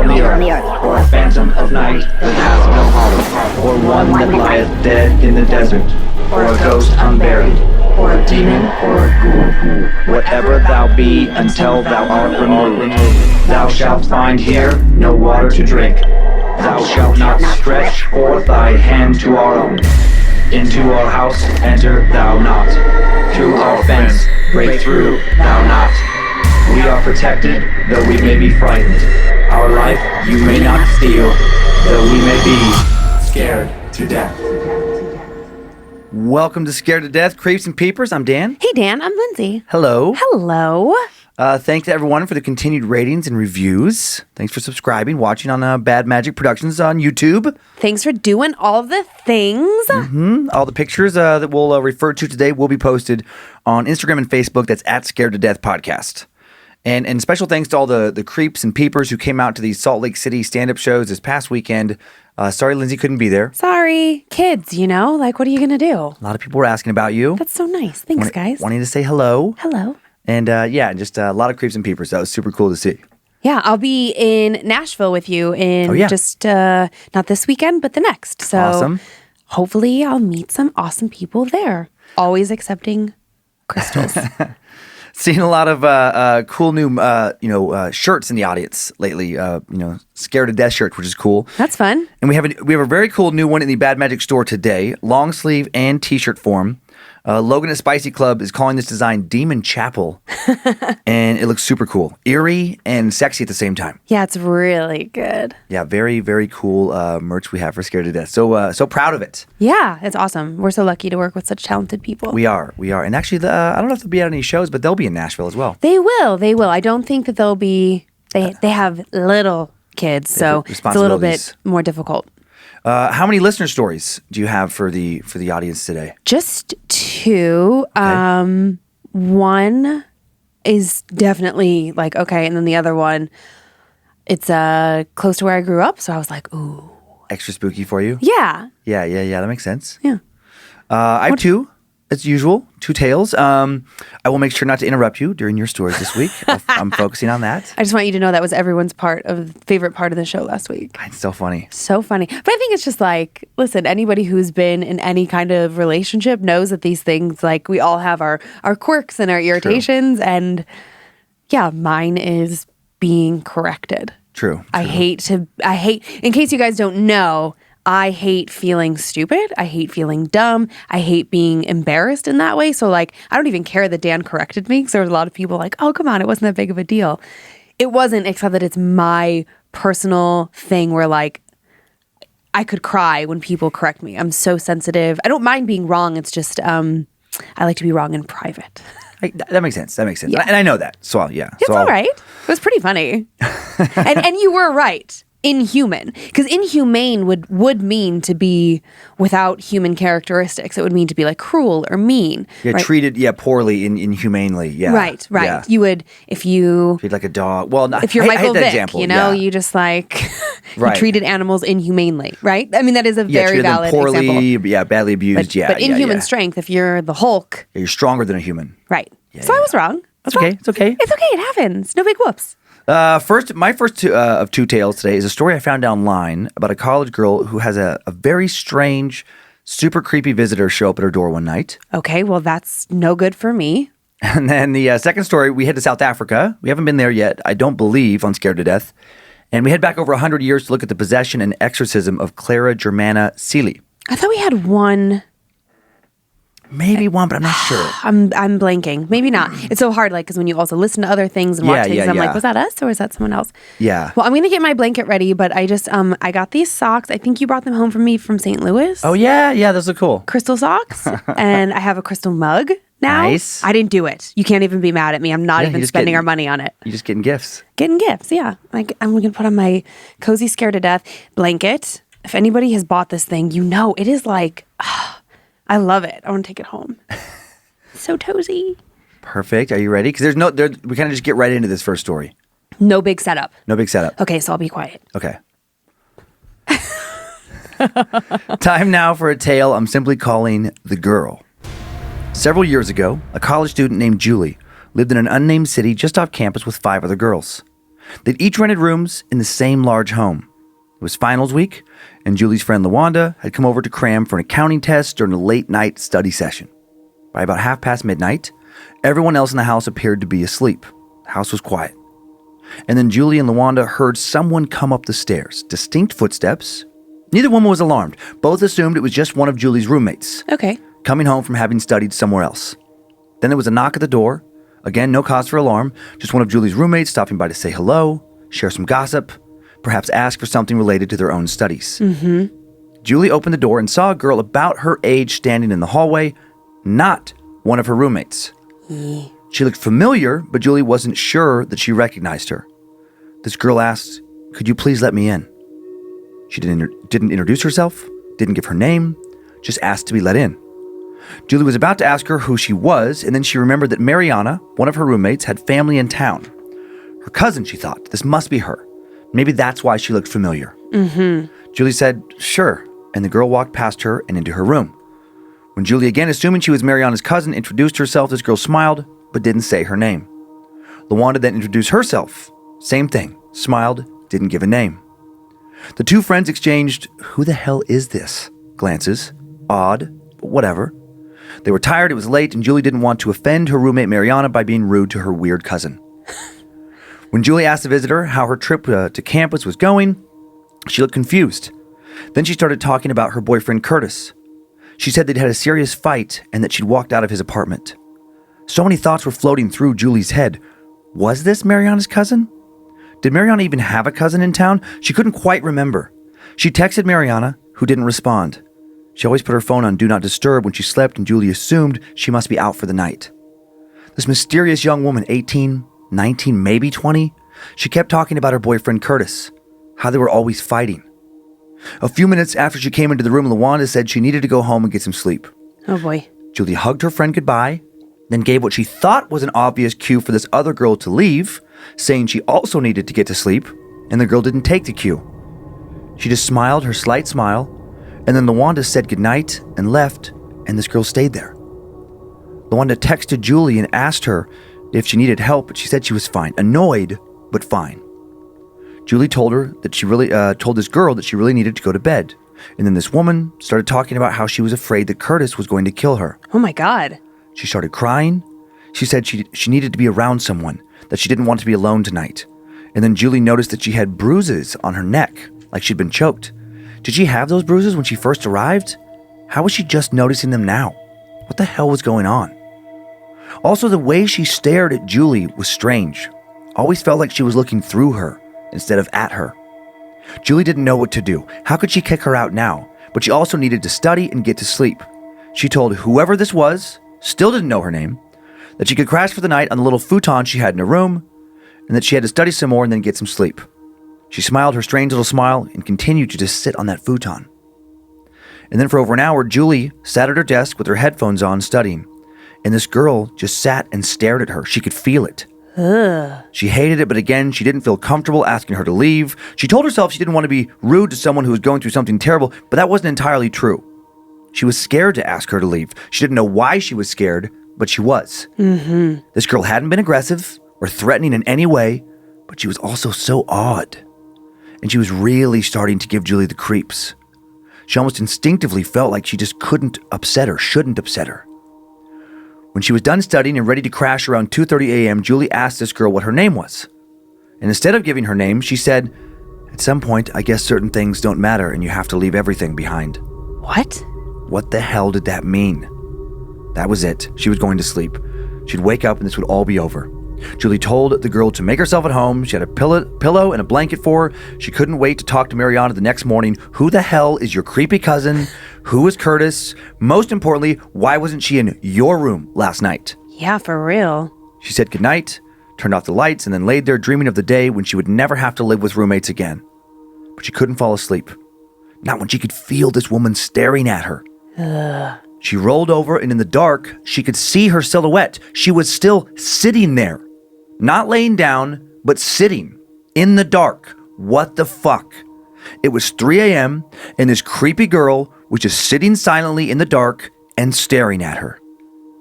from the earth, or a phantom of night that has no home, or one that lieth dead in the desert, or a ghost unburied, or a demon, or a ghoul. Whatever thou be, until thou art removed, thou shalt find here no water to drink. Thou shalt not stretch forth thy hand to our own. Into our house enter thou not. Through our fence break through thou not. We are protected, though we may be frightened. Our life you may not steal, though we may be scared to death. Welcome to Scared to Death, Creeps and Peepers. I'm Dan. Hey, Dan. I'm Lynze. Hello. Hello. Thanks to everyone for the continued ratings and reviews. Thanks for subscribing, watching on Bad Magic Productions on YouTube. Thanks for doing all of the things. All the pictures that we'll refer to today will be posted on Instagram and Facebook. That's at Scared to Death Podcast. And special thanks to all the creeps and peepers who came out to these Salt Lake City stand-up shows this past weekend. Sorry Lynze couldn't be there. Sorry. Kids, what are you going to do? A lot of people were asking about you. That's so nice. Thanks, guys. Wanting to say hello. Hello. And just a lot of creeps and peepers. That was super cool to see. Yeah, I'll be in Nashville with you in just not this weekend, but the next. So awesome. Hopefully I'll meet some awesome people there. Always accepting crystals. Seen a lot of cool new shirts in the audience lately. Scared to Death shirts, which is cool. That's fun. And we have a very cool new one in the Bad Magic store today, long sleeve and t-shirt form. Logan at Spicy Club is calling this design Demon Chapel, and it looks super cool, eerie and sexy at the same time. Yeah, it's really good. Yeah, very, very cool merch we have for Scared to Death. So proud of it. Yeah, it's awesome. We're so lucky to work with such talented people. We are. And actually, I don't know if they'll be at any shows, but they'll be in Nashville as well. They will. I don't think that they'll be. They have little kids, so it's a little bit more difficult. How many listener stories do you have for the audience today? Just two. Okay. One is definitely okay, and then the other one, it's close to where I grew up, so I was like, ooh. Extra spooky for you? Yeah. Yeah, that makes sense. Yeah. I have two, as usual, two tales. I will make sure not to interrupt you during your stories this week. I'm focusing on that. I just want you to know that was everyone's favorite part of the show last week. It's so funny. So funny. But I think it's just listen, anybody who's been in any kind of relationship knows that these things, we all have our quirks and our irritations. True. And yeah, mine is being corrected. True. I hate, in case you guys don't know, I hate feeling stupid. I hate feeling dumb. I hate being embarrassed in that way. So I don't even care that Dan corrected me, because there was a lot of people oh, come on, it wasn't that big of a deal. It wasn't, except that it's my personal thing where I could cry when people correct me. I'm so sensitive. I don't mind being wrong. It's just I like to be wrong in private. That makes sense. Yeah. And I know that. So yeah. It's all right. It was pretty funny. and you were right. Inhuman, because inhumane would mean to be without human characteristics. It would mean to be cruel or mean. Yeah, right? Treated poorly, inhumanely. Yeah, right. Yeah. You would if you treat like a dog. Well, if you're Michael Vick, example, you just you treated animals inhumanely, right? I mean, that is a very valid poorly, example. Yeah, badly abused. But inhuman strength, if you're the Hulk, you're stronger than a human. Right. So I was wrong. That's okay. It's okay. It's okay. It happens. No big whoops. My first of two tales today is a story I found online about a college girl who has a very strange, super creepy visitor show up at her door one night. Okay, well, that's no good for me. And then the second story, we head to South Africa. We haven't been there yet, I don't believe, on Scared to Death. And we head back over 100 years to look at the possession and exorcism of Clara Germana Cele. I thought we had one. Maybe one, but I'm not sure. I'm blanking. Maybe not. It's so hard, because when you also listen to other things and watch things, I'm like, was that us or was that someone else? Yeah. Well, I'm gonna get my blanket ready, but I just I got these socks. I think you brought them home for me from St. Louis. Oh yeah, those are cool. Crystal socks, and I have a crystal mug now. Nice. I didn't do it. You can't even be mad at me. I'm not even spending our money on it. You're just getting gifts. Getting gifts, yeah. I'm gonna put on my cozy Scared to Death blanket. If anybody has bought this thing, it is I love it. I want to take it home. So tozy. Perfect. Are you ready? Because we kind of just get right into this first story. No big setup. Okay, so I'll be quiet. Okay. Time now for a tale I'm simply calling The Girl. Several years ago, a college student named Julie lived in an unnamed city just off campus with 5 other girls. They'd each rented rooms in the same large home. It was finals week, and Julie's friend LaWanda had come over to cram for an accounting test during a late-night study session. By about midnight, everyone else in the house appeared to be asleep. The house was quiet. And then Julie and LaWanda heard someone come up the stairs. Distinct footsteps. Neither woman was alarmed. Both assumed it was just one of Julie's roommates. Okay. Coming home from having studied somewhere else. Then there was a knock at the door. Again, no cause for alarm. Just one of Julie's roommates stopping by to say hello, share some gossip, perhaps ask for something related to their own studies. Julie opened the door and saw a girl about her age standing in the hallway, not one of her roommates. She looked familiar, but Julie wasn't sure that she recognized her. This girl asked, "Could you please let me in?" She didn't introduce herself, didn't give her name, just asked to be let in. Julie was about to ask her who she was, and then she remembered that Mariana, one of her roommates, had family in town. Her cousin, she thought. This must be her. Maybe that's why she looked familiar. Julie said, "Sure," and the girl walked past her and into her room. When Julie, again assuming she was Mariana's cousin, introduced herself, this girl smiled, but didn't say her name. LaWanda then introduced herself. Same thing. Smiled, didn't give a name. The two friends exchanged, "Who the hell is this?" glances. Odd, but whatever. They were tired, it was late, and Julie didn't want to offend her roommate Mariana by being rude to her weird cousin. When Julie asked the visitor how her trip to campus was going, she looked confused. Then she started talking about her boyfriend Curtis. She said they'd had a serious fight and that she'd walked out of his apartment. So many thoughts were floating through Julie's head. Was this Mariana's cousin? Did Mariana even have a cousin in town? She couldn't quite remember. She texted Mariana, who didn't respond. She always put her phone on Do Not Disturb when she slept, and Julie assumed she must be out for the night. This mysterious young woman, 18, 19, maybe 20, she kept talking about her boyfriend Curtis, how they were always fighting. A few minutes after she came into the room, LaWanda said she needed to go home and get some sleep. Oh boy. Julie hugged her friend goodbye, then gave what she thought was an obvious cue for this other girl to leave, saying she also needed to get to sleep, and the girl didn't take the cue. She just smiled her slight smile, and then LaWanda said goodnight and left, and this girl stayed there. LaWanda texted Julie and asked her if she needed help, but she said she was fine. Annoyed, but fine. Julie told her that she really told this girl that she really needed to go to bed. And then this woman started talking about how she was afraid that Curtis was going to kill her. Oh my God. She started crying. She said she needed to be around someone, that she didn't want to be alone tonight. And then Julie noticed that she had bruises on her neck, like she'd been choked. Did she have those bruises when she first arrived? How was she just noticing them now? What the hell was going on? Also, the way she stared at Julie was strange. Always felt like she was looking through her instead of at her. Julie didn't know what to do. How could she kick her out now? But she also needed to study and get to sleep. She told whoever this was, still didn't know her name, that she could crash for the night on the little futon she had in her room, and that she had to study some more and then get some sleep. She smiled her strange little smile and continued to just sit on that futon. And then for over an hour, Julie sat at her desk with her headphones on studying, and this girl just sat and stared at her. She could feel it. She hated it, but again, she didn't feel comfortable asking her to leave. She told herself she didn't want to be rude to someone who was going through something terrible, but that wasn't entirely true. She was scared to ask her to leave. She didn't know why she was scared, but she was. This girl hadn't been aggressive or threatening in any way, but she was also so odd. And she was really starting to give Julie the creeps. She almost instinctively felt like she just couldn't upset her, shouldn't upset her. When she was done studying and ready to crash around 2:30 a.m., Julie asked this girl what her name was. And instead of giving her name, she said, "At some point, I guess certain things don't matter and you have to leave everything behind." What? What the hell did that mean? That was it. She was going to sleep. She'd wake up and this would all be over. Julie told the girl to make herself at home. She had a pillow and a blanket for her. She couldn't wait to talk to Mariana the next morning. Who the hell is your creepy cousin? Who is Curtis? Most importantly, why wasn't she in your room last night? Yeah, for real. She said goodnight, turned off the lights, and then laid there dreaming of the day when she would never have to live with roommates again. But she couldn't fall asleep. Not when she could feel this woman staring at her. She rolled over, and in the dark, she could see her silhouette. She was still sitting there. Not laying down, but sitting in the dark. What the fuck? It was 3 a.m., and this creepy girl was just sitting silently in the dark and staring at her.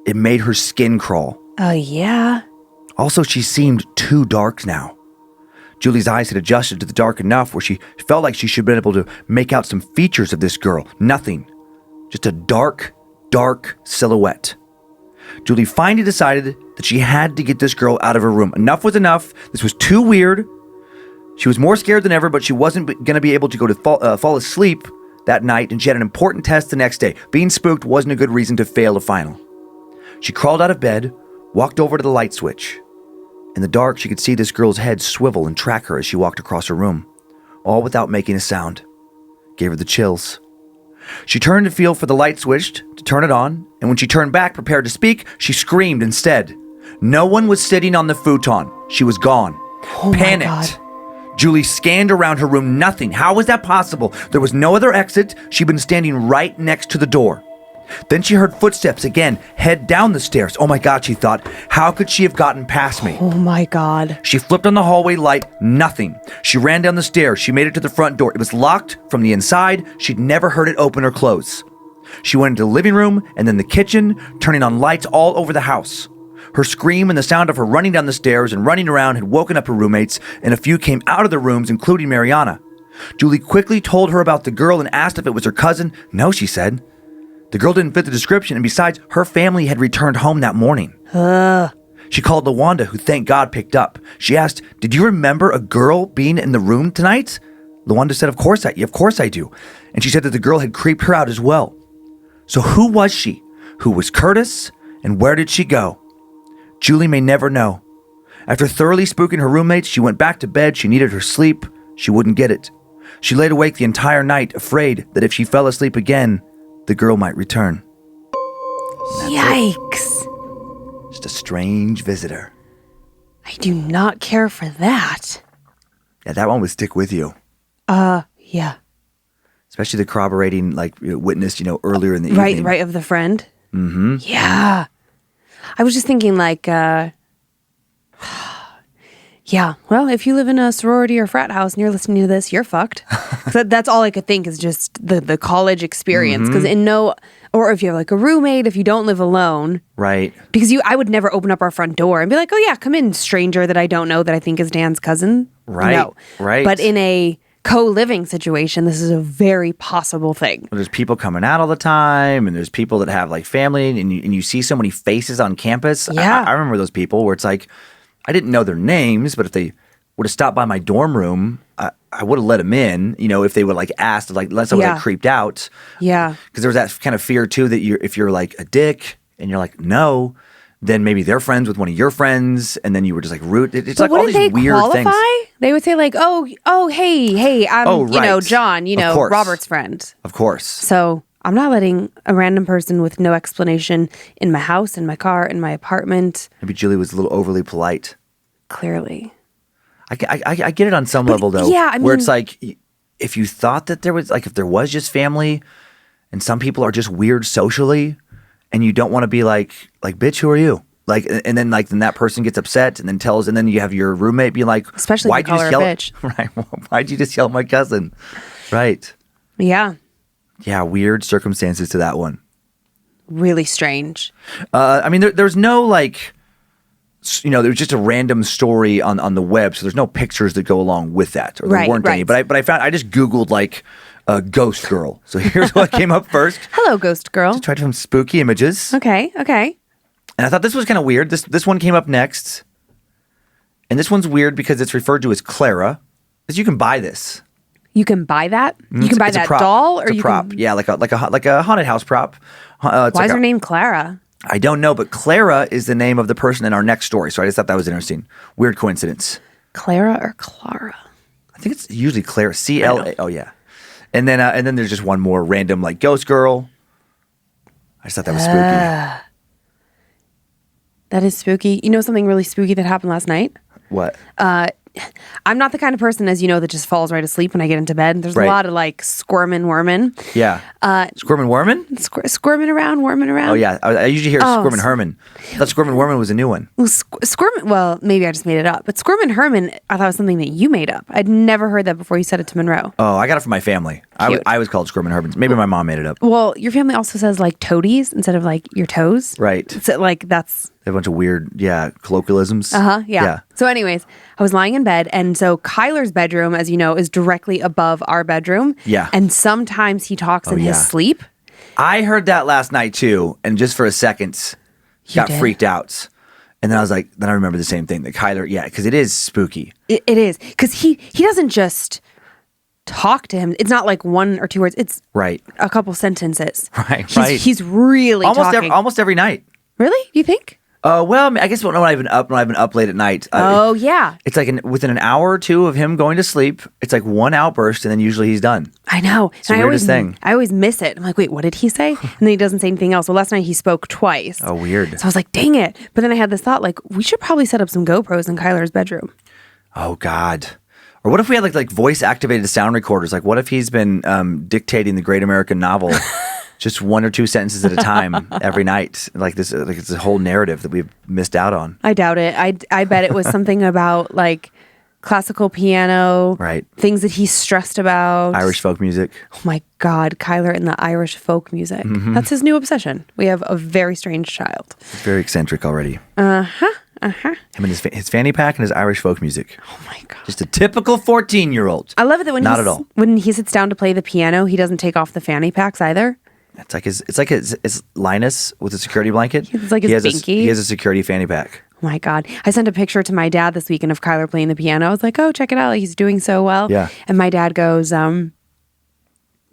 It made her skin crawl. Oh, yeah. Also, she seemed too dark now. Julie's eyes had adjusted to the dark enough where she felt like she should have been able to make out some features of this girl. Nothing. Just a dark, dark silhouette. Julie finally decided that she had to get this girl out of her room. Enough was enough. This was too weird. She was more scared than ever, but she wasn't going to be able to go to fall asleep that night, and she had an important test the next day. Being spooked wasn't a good reason to fail a final. She crawled out of bed, walked over to the light switch. In the dark, she could see this girl's head swivel and track her as she walked across her room, all without making a sound. Gave her the chills. She turned to feel for the light switch to turn it on, and when she turned back, prepared to speak, she screamed instead. No one was sitting on the futon. She was gone. Oh Panicked. my God. Julie scanned around her room. Nothing. How was that possible? There was no other exit. She'd been standing right next to the door. Then she heard footsteps again, head down the stairs. Oh my God, she thought. How could she have gotten past me? Oh my God. She flipped on the hallway light. Nothing. She ran down the stairs. She made it to the front door. It was locked from the inside. She'd never heard it open or close. She went into the living room and then the kitchen, turning on lights all over the house. Her scream and the sound of her running down the stairs and running around had woken up her roommates, and a few came out of the rooms, including Mariana. Julie quickly told her about the girl and asked if it was her cousin. No, she said. The girl didn't fit the description, and besides, her family had returned home that morning. She called LaWanda, who thank God picked up. She asked, "Did you remember a girl being in the room tonight?" LaWanda said, of course I do. And she said that the girl had creeped her out as well. So who was she? Who was Curtis? And where did she go? Julie may never know. After thoroughly spooking her roommates, she went back to bed. She needed her sleep. She wouldn't get it. She laid awake the entire night, afraid that if she fell asleep again, the girl might return. Yikes. Just a strange visitor. I do not care for that. Yeah, that one would stick with you. Yeah. Especially the corroborating, witness, earlier in the evening. Right, of the friend? Mm-hmm. Yeah. I was just thinking yeah, well, if you live in a sorority or frat house and you're listening to this, you're fucked. That's all I could think is just the college experience. Because or if you have a roommate, if you don't live alone. Right. Because I would never open up our front door and be like, oh yeah, come in, stranger that I don't know that I think is Dan's cousin. Right. No. Right. But in a co-living situation, this is a very possible thing. Well, there's people coming out all the time, and there's people that have family, and you see so many faces on campus. Yeah. I remember those people where it's I didn't know their names, but if they would have stopped by my dorm room, I would have let them in. If they would asked, unless I was creeped out. Yeah. Because there was that kind of fear too that if you're a dick and you're no, then maybe they're friends with one of your friends, and then you were just rude. It's but all these they weird qualify? things. They would say hey, I'm right. John, Of course. Robert's friend. Of course. So I'm not letting a random person with no explanation in my house, in my car, in my apartment. Maybe Julie was a little overly polite. Clearly. I get it on some level though. Yeah, where it's if you thought that there was if there was just family, and some people are just weird socially, and you don't want to be bitch, who are you? And then then that person gets upset and then you have your roommate be especially if why'd you call her a yell bitch. Right. Why'd you just yell at my cousin? Right. Yeah. Yeah, weird circumstances to that one. Really strange. There's no there's just a random story on the web, so there's no pictures that go along with that, or there weren't any. But I just Googled ghost girl. So here's what came up first. Hello, ghost girl. Just tried some spooky images. Okay. And I thought this was kind of weird. This one came up next. And this one's weird because it's referred to as Clara. Because you can buy this. You can buy that? You can buy It's a that prop. doll? It's Or a you prop. can... Yeah, like a haunted house prop. Why is her name Clara? I don't know, but Clara is the name of the person in our next story. So I just thought that was interesting. Weird coincidence. Clara or Clara? I think it's usually Clara. C-L-A. Oh, yeah. And then there's just one more random ghost girl. I just thought that was spooky. That is spooky. You know something really spooky that happened last night? What? I'm not the kind of person, as you know, that just falls right asleep when I get into bed. There's a lot of squirming, worming. Yeah. Squirmin' Wormin? Squirming around, worming around. Oh, yeah. I usually hear Squirmin' Herman. I thought Squirmin' Wormin was a new one. Well, Squirmin', well, maybe I just made it up. But Squirmin' Herman, I thought was something that you made up. I'd never heard that before you said it to Monroe. Oh, I got it from my family. I was called Squirmin' Herman. Maybe my mom made it up. Well, your family also says toadies instead of your toes. Right. So that's have a bunch of weird, colloquialisms. Yeah. So anyways, I was lying in bed, and so Kyler's bedroom, as you know, is directly above our bedroom. Yeah. And sometimes he talks in his sleep. I heard that last night too, and just for a second, got freaked out. And then I was like, then I remember the same thing. That Kyler, because it is spooky. It is. Because he doesn't just talk to him. It's not like one or two words. It's a couple sentences. Right. He's really talking. Almost every night. Really? You think? Well, I guess when I've been up late at night. It's like within an hour or two of him going to sleep, it's like one outburst, and then usually he's done. I know. It's the weirdest thing. I always miss it. I'm like, wait, what did he say? And then he doesn't say anything else. Well, last night he spoke twice. Oh, weird. So I was like, dang it. But then I had this thought, like, we should probably set up some GoPros in Kyler's bedroom. Oh, God. Or what if we had like voice activated sound recorders? Like, what if he's been dictating the Great American Novel? Just one or two sentences at a time every night. Like this, like it's a whole narrative that we've missed out on. I doubt it. I bet it was something about like classical piano, things that he's stressed about. Irish folk music. Oh my God, Kyler and the Irish folk music. Mm-hmm. That's his new obsession. We have a very strange child. He's very eccentric already. Him and his fanny pack and his Irish folk music. Oh my God. Just a typical 14-year-old. I love it that when he sits down to play the piano, he doesn't take off the fanny packs either. It's like his Linus with a security blanket. It's like his binky. He has a security fanny pack. Oh my God. I sent a picture to my dad this weekend of Kyler playing the piano. I was like, oh, check it out. Like, he's doing so well. Yeah. And my dad goes, man,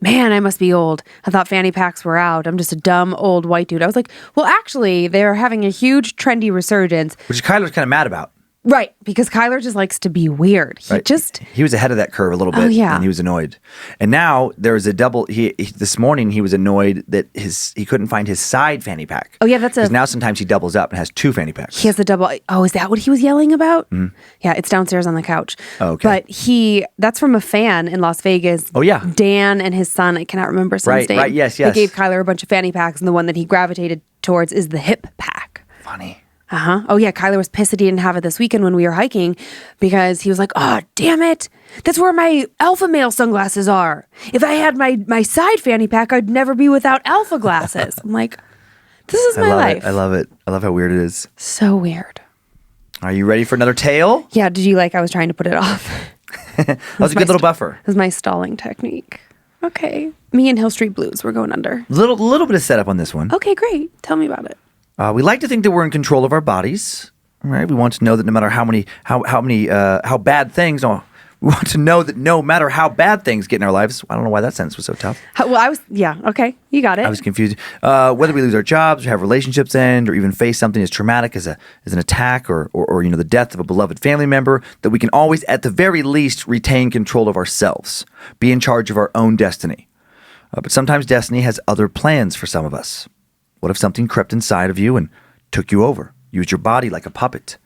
I must be old. I thought fanny packs were out. I'm just a dumb old white dude. I was like, well, actually, they're having a huge trendy resurgence. Which Kyler's kind of mad about. Right, because Kyler just likes to be weird. He was ahead of that curve a little bit, and he was annoyed. And now there's a double. This morning he was annoyed that he couldn't find his side fanny pack. Oh yeah, because now sometimes he doubles up and has two fanny packs. He has the double. Oh, is that what he was yelling about? Mm. Yeah, it's downstairs on the couch. Oh, okay. But that's from a fan in Las Vegas. Oh yeah, Dan and his son. I cannot remember his son's name. Right. Yes. They gave Kyler a bunch of fanny packs, and the one that he gravitated towards is the hip pack. Funny. Oh yeah, Kyler was pissed that he didn't have it this weekend when we were hiking because he was like, oh, damn it. That's where my alpha male sunglasses are. If I had my side fanny pack, I'd never be without alpha glasses. I'm like, this is my life. I love it. I love how weird it is. So weird. Are you ready for another tale? Yeah, did you like I was trying to put it off? That was a good little buffer. It was my stalling technique. Okay. Me and Hill Street Blues, we're going under. Little bit of setup on this one. Okay, great. Tell me about it. We like to think that we're in control of our bodies, right? We want to know that no matter how bad things, we want to know that no matter how bad things get in our lives. I don't know why that sentence was so tough. Okay, you got it. I was confused. Whether we lose our jobs, or have relationships end, or even face something as traumatic as an attack or the death of a beloved family member, that we can always, at the very least, retain control of ourselves, be in charge of our own destiny. But sometimes destiny has other plans for some of us. What if something crept inside of you and took you over, used your body like a puppet?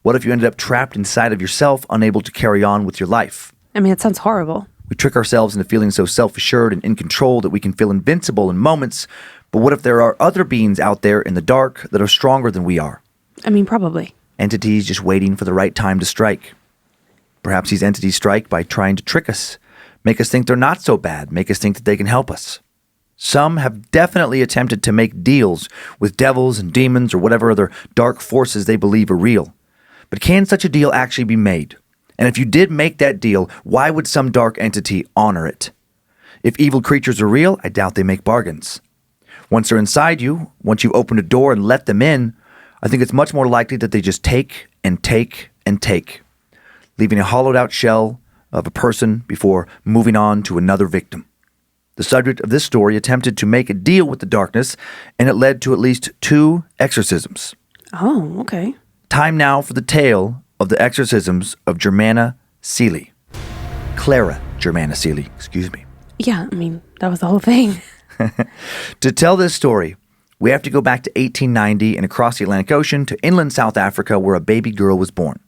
What if you ended up trapped inside of yourself, unable to carry on with your life? I mean, it sounds horrible. We trick ourselves into feeling so self-assured and in control that we can feel invincible in moments. But what if there are other beings out there in the dark that are stronger than we are? I mean, probably. Entities just waiting for the right time to strike. Perhaps these entities strike by trying to trick us, make us think they're not so bad, make us think that they can help us. Some have definitely attempted to make deals with devils and demons or whatever other dark forces they believe are real. But can such a deal actually be made? And if you did make that deal, why would some dark entity honor it? If evil creatures are real, I doubt they make bargains. Once they're inside you, once you open a door and let them in, I think it's much more likely that they just take and take and take, leaving a hollowed out shell of a person before moving on to another victim. The subject of this story attempted to make a deal with the darkness, and it led to at least 2 exorcisms. Oh, okay. Time now for the tale of the exorcisms of Germana Cele. Clara Germana Cele, excuse me. Yeah, I mean, that was the whole thing. To tell this story, we have to go back to 1890 and across the Atlantic Ocean to inland South Africa, where a baby girl was born.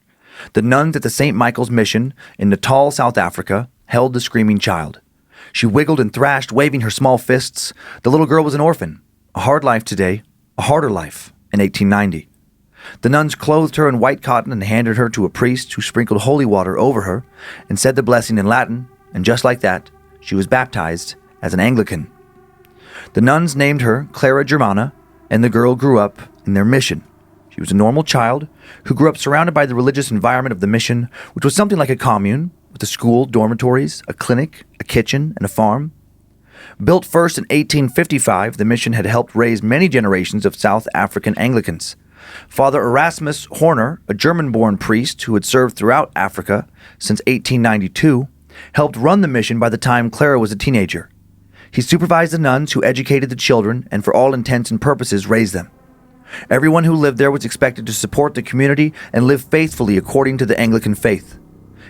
The nuns at the St. Michael's Mission in Natal, South Africa, held the screaming child. She wiggled and thrashed, waving her small fists. The little girl was an orphan. A hard life today, a harder life in 1890. The nuns clothed her in white cotton and handed her to a priest who sprinkled holy water over her and said the blessing in Latin, and just like that, she was baptized as an Anglican. The nuns named her Clara Germana, and the girl grew up in their mission. She was a normal child who grew up surrounded by the religious environment of the mission, which was something like a commune, with a school, dormitories, a clinic, a kitchen, and a farm. Built first in 1855, the mission had helped raise many generations of South African Anglicans. Father Erasmus Horner, a German-born priest who had served throughout Africa since 1892, helped run the mission by the time Clara was a teenager. He supervised the nuns who educated the children and for all intents and purposes raised them. Everyone who lived there was expected to support the community and live faithfully according to the Anglican faith.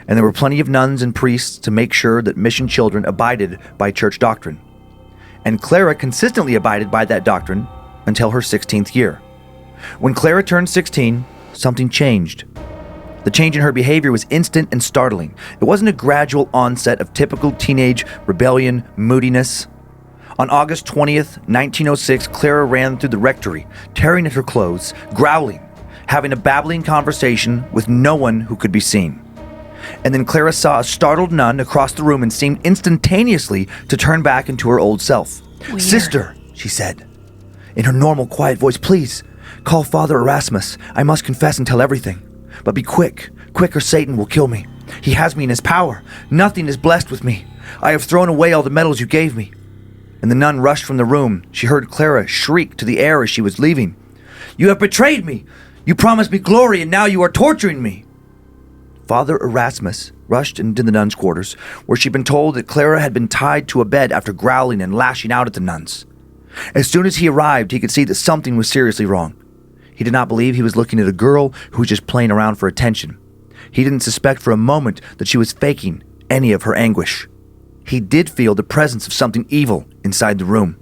And there were plenty of nuns and priests to make sure that mission children abided by church doctrine. And Clara consistently abided by that doctrine until her 16th year. When Clara turned 16, something changed. The change in her behavior was instant and startling. It wasn't a gradual onset of typical teenage rebellion, moodiness. On August 20th, 1906, Clara ran through the rectory, tearing at her clothes, growling, having a babbling conversation with no one who could be seen. And then Clara saw a startled nun across the room and seemed instantaneously to turn back into her old self. Weird. "Sister," she said, in her normal, quiet voice, "please, call Father Erasmus. I must confess and tell everything. But be quick, quick or Satan will kill me. He has me in his power. Nothing is blessed with me. I have thrown away all the medals you gave me." And the nun rushed from the room. She heard Clara shriek to the air as she was leaving. "You have betrayed me! You promised me glory and now you are torturing me!" Father Erasmus rushed into the nuns' quarters, where she'd been told that Clara had been tied to a bed after growling and lashing out at the nuns. As soon as he arrived, he could see that something was seriously wrong. He did not believe he was looking at a girl who was just playing around for attention. He didn't suspect for a moment that she was faking any of her anguish. He did feel the presence of something evil inside the room.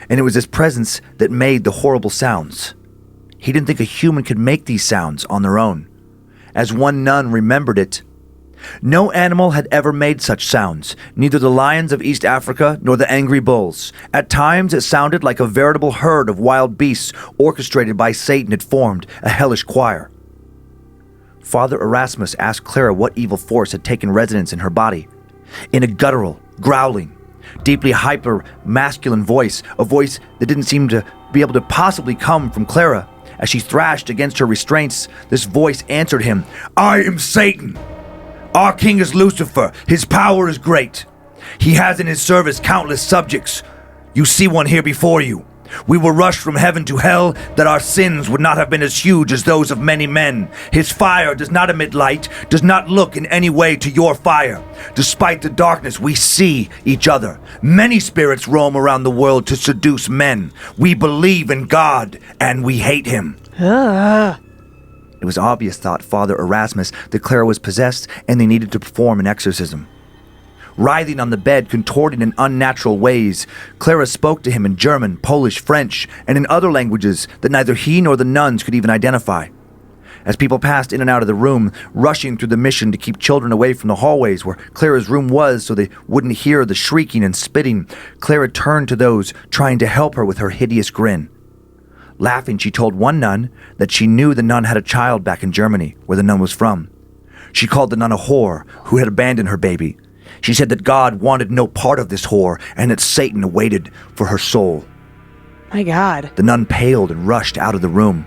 And it was this presence that made the horrible sounds. He didn't think a human could make these sounds on their own. As one nun remembered it, "No animal had ever made such sounds, neither the lions of East Africa nor the angry bulls. At times it sounded like a veritable herd of wild beasts orchestrated by Satan had formed a hellish choir." Father Erasmus asked Clara what evil force had taken residence in her body. In a guttural, growling, deeply hyper-masculine voice, a voice that didn't seem to be able to possibly come from Clara, as she thrashed against her restraints, this voice answered him, "I am Satan. Our king is Lucifer. His power is great. He has in his service countless subjects. You see one here before you. We were rushed from heaven to hell that our sins would not have been as huge as those of many men. His fire does not emit light, does not look in any way to your fire. Despite the darkness, we see each other. Many spirits roam around the world to seduce men. We believe in God, and we hate him." It was obvious, thought Father Erasmus, that Clara was possessed and they needed to perform an exorcism. Writhing on the bed, contorting in unnatural ways, Clara spoke to him in German, Polish, French, and in other languages that neither he nor the nuns could even identify. As people passed in and out of the room, rushing through the mission to keep children away from the hallways where Clara's room was so they wouldn't hear the shrieking and spitting, Clara turned to those trying to help her with her hideous grin. Laughing, she told one nun that she knew the nun had a child back in Germany, where the nun was from. She called the nun a whore who had abandoned her baby. She said that God wanted no part of this whore and that Satan waited for her soul. My God. The nun paled and rushed out of the room.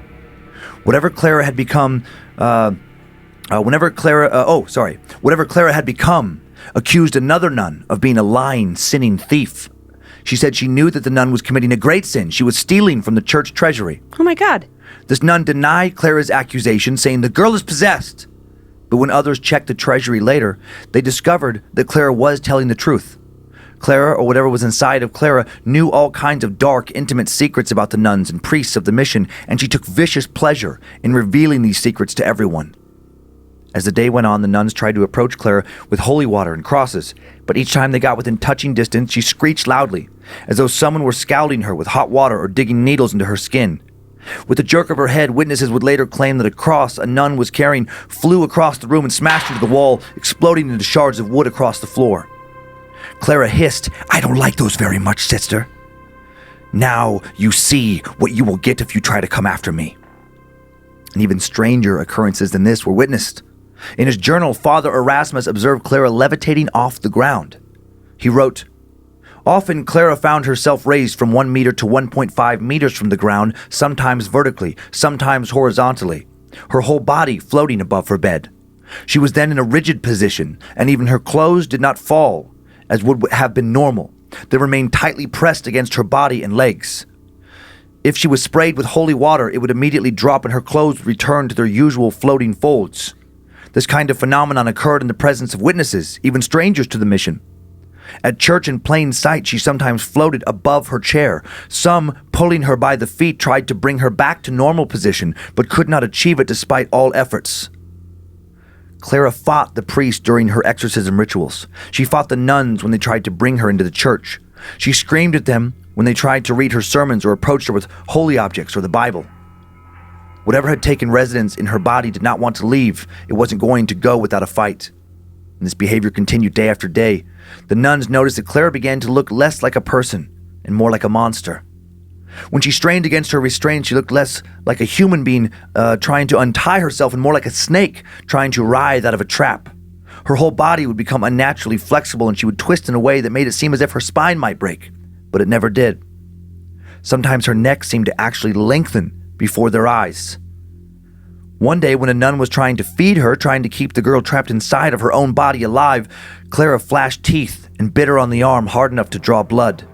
Whatever Clara had become, whatever Clara had become, accused another nun of being a lying, sinning thief. She said she knew that the nun was committing a great sin. She was stealing from the church treasury. Oh my God. This nun denied Clara's accusation, saying the girl is possessed. But when others checked the treasury later, they discovered that Clara was telling the truth. Clara, or whatever was inside of Clara, knew all kinds of dark, intimate secrets about the nuns and priests of the mission, and she took vicious pleasure in revealing these secrets to everyone. As the day went on, the nuns tried to approach Clara with holy water and crosses, but each time they got within touching distance, she screeched loudly, as though someone were scalding her with hot water or digging needles into her skin. With a jerk of her head, witnesses would later claim that a cross a nun was carrying flew across the room and smashed into the wall, exploding into shards of wood across the floor. Clara hissed, "I don't like those very much, sister. Now you see what you will get if you try to come after me." And even stranger occurrences than this were witnessed. In his journal, Father Erasmus observed Clara levitating off the ground. He wrote, Often, Clara found herself raised from 1 meter to 1.5 meters from the ground, sometimes vertically, sometimes horizontally, her whole body floating above her bed. She was then in a rigid position, and even her clothes did not fall, as would have been normal. They remained tightly pressed against her body and legs. If she was sprayed with holy water, it would immediately drop and her clothes would return to their usual floating folds. This kind of phenomenon occurred in the presence of witnesses, even strangers to the mission. At church in plain sight, she sometimes floated above her chair. Some, pulling her by the feet, tried to bring her back to normal position, but could not achieve it despite all efforts. Clara fought the priests during her exorcism rituals. She fought the nuns when they tried to bring her into the church. She screamed at them when they tried to read her sermons or approached her with holy objects or the Bible. Whatever had taken residence in her body did not want to leave. It wasn't going to go without a fight. And this behavior continued day after day. The nuns noticed that Clara began to look less like a person and more like a monster. When she strained against her restraint, she looked less like a human being trying to untie herself and more like a snake trying to writhe out of a trap. Her whole body would become unnaturally flexible and she would twist in a way that made it seem as if her spine might break, but it never did. Sometimes her neck seemed to actually lengthen before their eyes. One day, when a nun was trying to feed her, trying to keep the girl trapped inside of her own body alive, Clara flashed teeth and bit her on the arm hard enough to draw blood.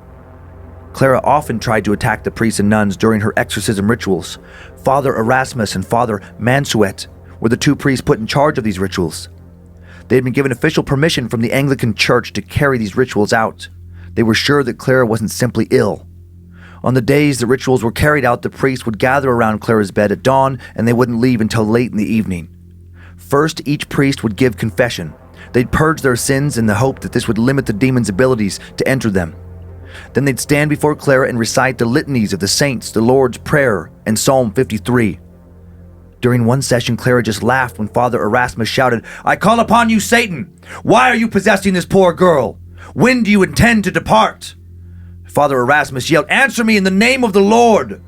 Clara often tried to attack the priests and nuns during her exorcism rituals. Father Erasmus and Father Mansuet were the two priests put in charge of these rituals. They had been given official permission from the Anglican Church to carry these rituals out. They were sure that Clara wasn't simply ill. On the days the rituals were carried out, the priests would gather around Clara's bed at dawn, and they wouldn't leave until late in the evening. First, each priest would give confession. They'd purge their sins in the hope that this would limit the demon's abilities to enter them. Then they'd stand before Clara and recite the litanies of the saints, the Lord's Prayer, and Psalm 53. During one session, Clara just laughed when Father Erasmus shouted, "I call upon you, Satan! Why are you possessing this poor girl? When do you intend to depart?" Father Erasmus yelled, "Answer me in the name of the Lord!"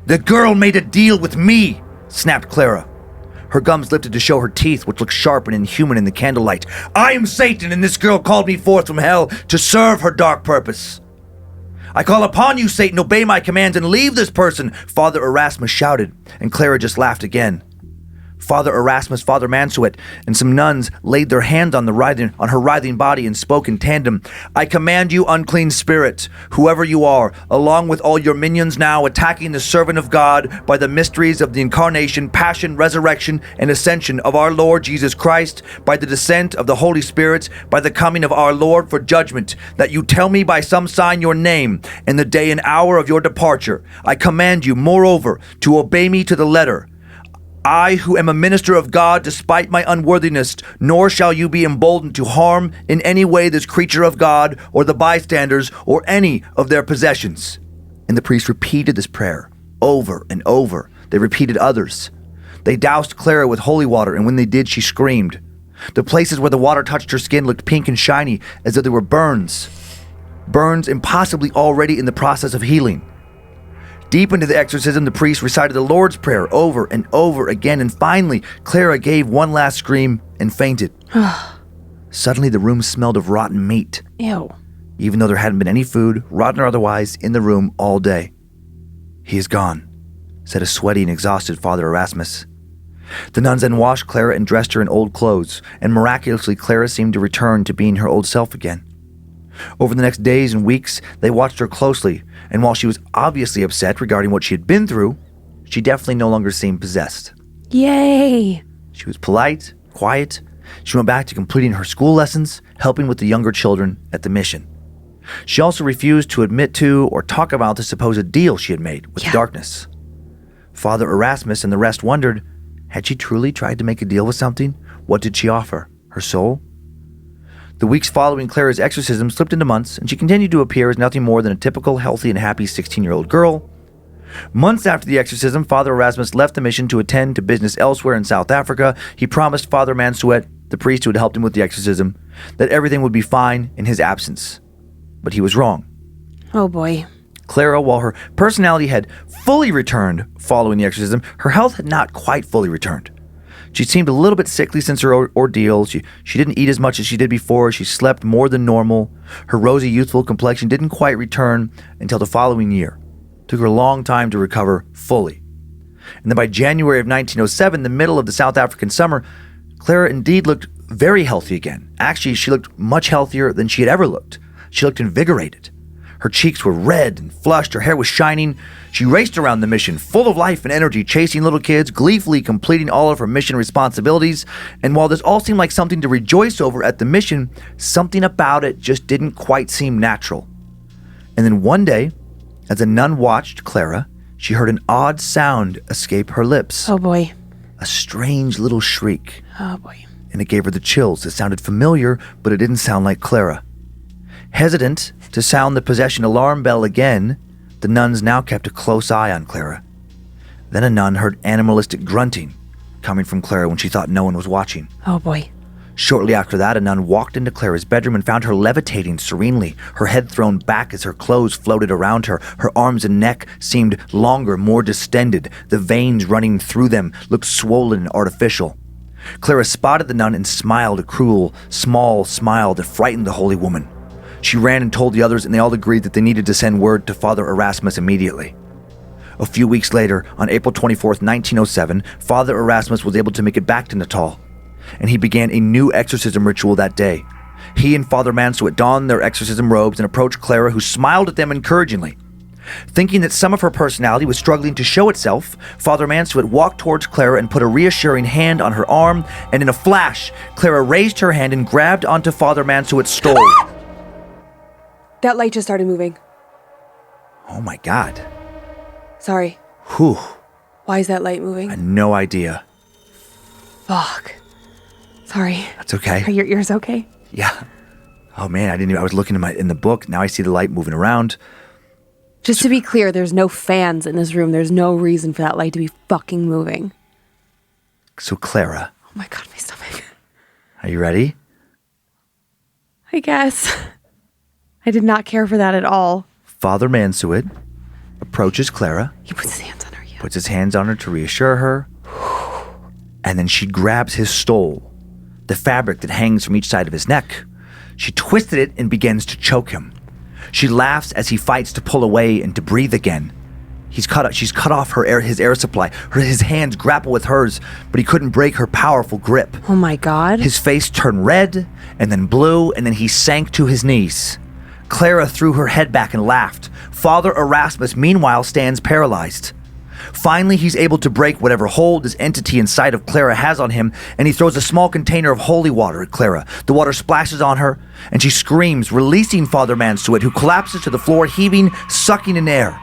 "The girl made a deal with me," snapped Clara. Her gums lifted to show her teeth, which looked sharp and inhuman in the candlelight. "I am Satan, and this girl called me forth from hell to serve her dark purpose." "I call upon you, Satan, obey my commands and leave this person," Father Erasmus shouted, and Clara just laughed again. Father Erasmus, Father Mansuet, and some nuns laid their hand on her writhing body and spoke in tandem. "I command you, unclean spirit, whoever you are, along with all your minions now attacking the servant of God by the mysteries of the incarnation, passion, resurrection, and ascension of our Lord Jesus Christ, by the descent of the Holy Spirit, by the coming of our Lord for judgment, that you tell me by some sign your name, in the day and hour of your departure. I command you, moreover, to obey me to the letter. I, who am a minister of God, despite my unworthiness, nor shall you be emboldened to harm in any way this creature of God, or the bystanders, or any of their possessions." And the priests repeated this prayer over and over. They repeated others. They doused Clara with holy water, and when they did, she screamed. The places where the water touched her skin looked pink and shiny, as though they were burns. Burns impossibly already in the process of healing. Deep into the exorcism, the priest recited the Lord's Prayer over and over again, and finally, Clara gave one last scream and fainted. Suddenly, the room smelled of rotten meat. Ew. Even though there hadn't been any food, rotten or otherwise, in the room all day. "He is gone," said a sweaty and exhausted Father Erasmus. The nuns then washed Clara and dressed her in old clothes, and miraculously, Clara seemed to return to being her old self again. Over the next days and weeks, they watched her closely, and while she was obviously upset regarding what she had been through, she definitely no longer seemed possessed. Yay! She was polite, quiet. She went back to completing her school lessons, helping with the younger children at the mission. She also refused to admit to or talk about the supposed deal she had made with darkness. Father Erasmus and the rest wondered, had she truly tried to make a deal with something? What did she offer? Her soul? The weeks following Clara's exorcism slipped into months, and she continued to appear as nothing more than a typical healthy and happy 16-year-old girl. Months after the exorcism, Father Erasmus left the mission to attend to business elsewhere in South Africa. He promised Father Mansuet, the priest who had helped him with the exorcism, that everything would be fine in his absence. But he was wrong. Oh boy. Clara, while her personality had fully returned following the exorcism, her health had not quite fully returned. She seemed a little bit sickly since her ordeal. She didn't eat as much as she did before. She slept more than normal. Her rosy, youthful complexion didn't quite return until the following year. It took her a long time to recover fully. And then by January of 1907, the middle of the South African summer, Clara indeed looked very healthy again. Actually, she looked much healthier than she had ever looked. She looked invigorated. Her cheeks were red and flushed. Her hair was shining. She raced around the mission, full of life and energy, chasing little kids, gleefully completing all of her mission responsibilities. And while this all seemed like something to rejoice over at the mission, something about it just didn't quite seem natural. And then one day, as a nun watched Clara, she heard an odd sound escape her lips. Oh boy. A strange little shriek. Oh boy. And it gave her the chills. It sounded familiar, but it didn't sound like Clara. Hesitant to sound the possession alarm bell again, the nuns now kept a close eye on Clara. Then a nun heard animalistic grunting coming from Clara when she thought no one was watching. Oh boy. Shortly after that, a nun walked into Clara's bedroom and found her levitating serenely, her head thrown back as her clothes floated around her. Her arms and neck seemed longer, more distended. The veins running through them looked swollen and artificial. Clara spotted the nun and smiled a cruel, small smile that frightened the holy woman. She ran and told the others, and they all agreed that they needed to send word to Father Erasmus immediately. A few weeks later, on April 24th, 1907, Father Erasmus was able to make it back to Natal, and he began a new exorcism ritual that day. He and Father Mansuet donned their exorcism robes and approached Clara, who smiled at them encouragingly. Thinking that some of her personality was struggling to show itself, Father Mansuet walked towards Clara and put a reassuring hand on her arm, and in a flash, Clara raised her hand and grabbed onto Father Mansuet's stole. That light just started moving. Oh my God. Sorry. Whew. Why is that light moving? I had no idea. Fuck. Sorry. That's okay. Are your ears okay? Yeah. Oh man, I was looking in the book. Now I see the light moving around. Just to be clear, there's no fans in this room. There's no reason for that light to be fucking moving. So Clara. Oh my God, my stomach. Are you ready? I guess. I did not care for that at all. Father Mansuet approaches Clara. He puts his hands on her, Puts his hands on her to reassure her. And then she grabs his stole, the fabric that hangs from each side of his neck. She twisted it and begins to choke him. She laughs as he fights to pull away and to breathe again. She's cut off his air supply. His hands grapple with hers, but he couldn't break her powerful grip. Oh my God. His face turned red, and then blue, and then he sank to his knees. Clara threw her head back and laughed. Father Erasmus, meanwhile, stands paralyzed. Finally, he's able to break whatever hold this entity inside of Clara has on him, and he throws a small container of holy water at Clara. The water splashes on her, and she screams, releasing Father Mansuet, who collapses to the floor, heaving, sucking in air.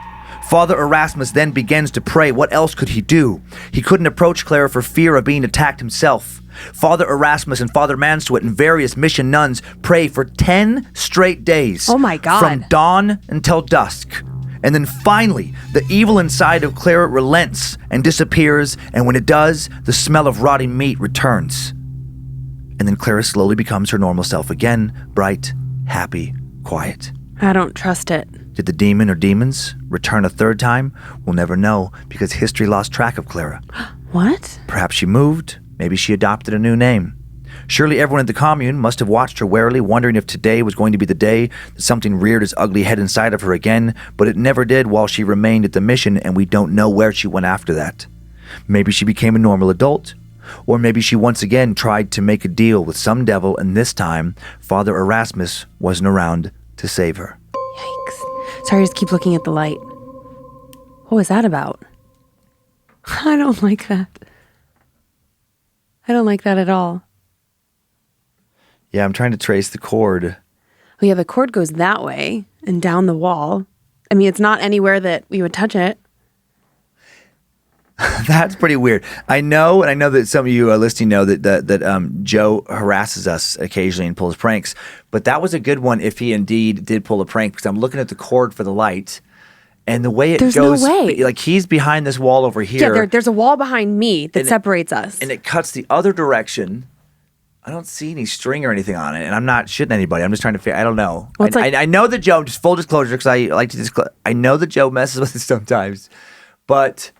Father Erasmus then begins to pray. What else could he do? He couldn't approach Clara for fear of being attacked himself. Father Erasmus and Father Mansuet and various mission nuns pray for 10 straight days. Oh my God. From dawn until dusk. And then finally, the evil inside of Clara relents and disappears, and when it does, the smell of rotting meat returns. And then Clara slowly becomes her normal self again, bright, happy, quiet. I don't trust it. Did the demon or demons return a third time? We'll never know, because history lost track of Clara. What? Perhaps she moved. Maybe she adopted a new name. Surely everyone at the commune must have watched her warily, wondering if today was going to be the day that something reared its ugly head inside of her again, but it never did while she remained at the mission, and we don't know where she went after that. Maybe she became a normal adult, or maybe she once again tried to make a deal with some devil, and this time, Father Erasmus wasn't around to save her. Yikes. Sorry, I just keep looking at the light. What was that about? I don't like that. I don't like that at all. Yeah, I'm trying to trace the cord. Oh yeah, the cord goes that way and down the wall. I mean, it's not anywhere that we would touch it. That's pretty weird. I know, and I know that some of you listening know that Joe harasses us occasionally and pulls pranks. But that was a good one if he indeed did pull a prank, because I'm looking at the cord for the light, and the way it There's goes, no way. Like he's behind this wall over here. Yeah, there's a wall behind me that separates us. And it cuts the other direction. I don't see any string or anything on it, and I'm not shitting anybody. I'm just trying to figure. I don't know. Well, I know that Joe. Just full disclosure, because I like to disclose. I know that Joe messes with it sometimes, but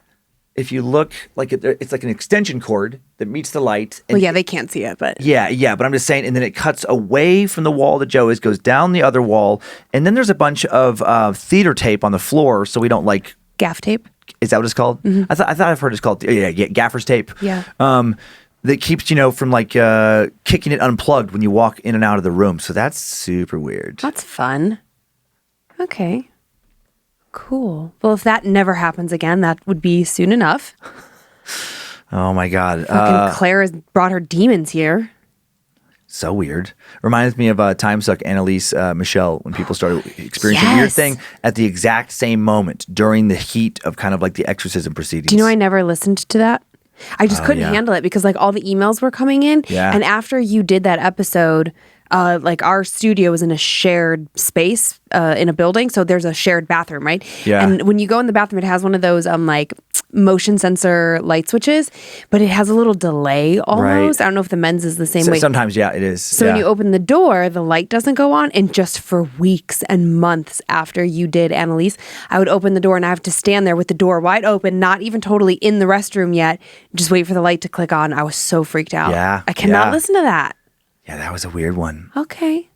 if you look, like it's like an extension cord that meets the light. And Well, yeah, they can't see it, but yeah, but I'm just saying, and then it cuts away from the wall that Joe is, goes down the other wall, and then there's a bunch of theater tape on the floor, so we don't like gaff tape. Is that what it's called? Mm-hmm. I thought I've heard it's called gaffer's tape. Yeah. That keeps from like kicking it unplugged when you walk in and out of the room. So that's super weird. That's fun. Okay. Cool. Well, if that never happens again, that would be soon enough. Oh my God. Fucking Clara's brought her demons here. So weird. Reminds me of Time Suck Annalise Michelle when people started experiencing a weird thing at the exact same moment during the heat of kind of like the exorcism proceedings. Do you know I never listened to that? I just couldn't handle it because like all the emails were coming in. Yeah. And after you did that episode, like our studio was in a shared space in a building. So there's a shared bathroom, right? Yeah. And when you go in the bathroom, it has one of those like motion sensor light switches, but it has a little delay almost. Right. I don't know if the men's is the same way. Sometimes, yeah, it is. So when you open the door, the light doesn't go on. And just for weeks and months after you did Annalise, I would open the door and I have to stand there with the door wide open, not even totally in the restroom yet, just wait for the light to click on. I was so freaked out. Yeah, I cannot yeah. listen to that. Yeah, that was a weird one. Okay.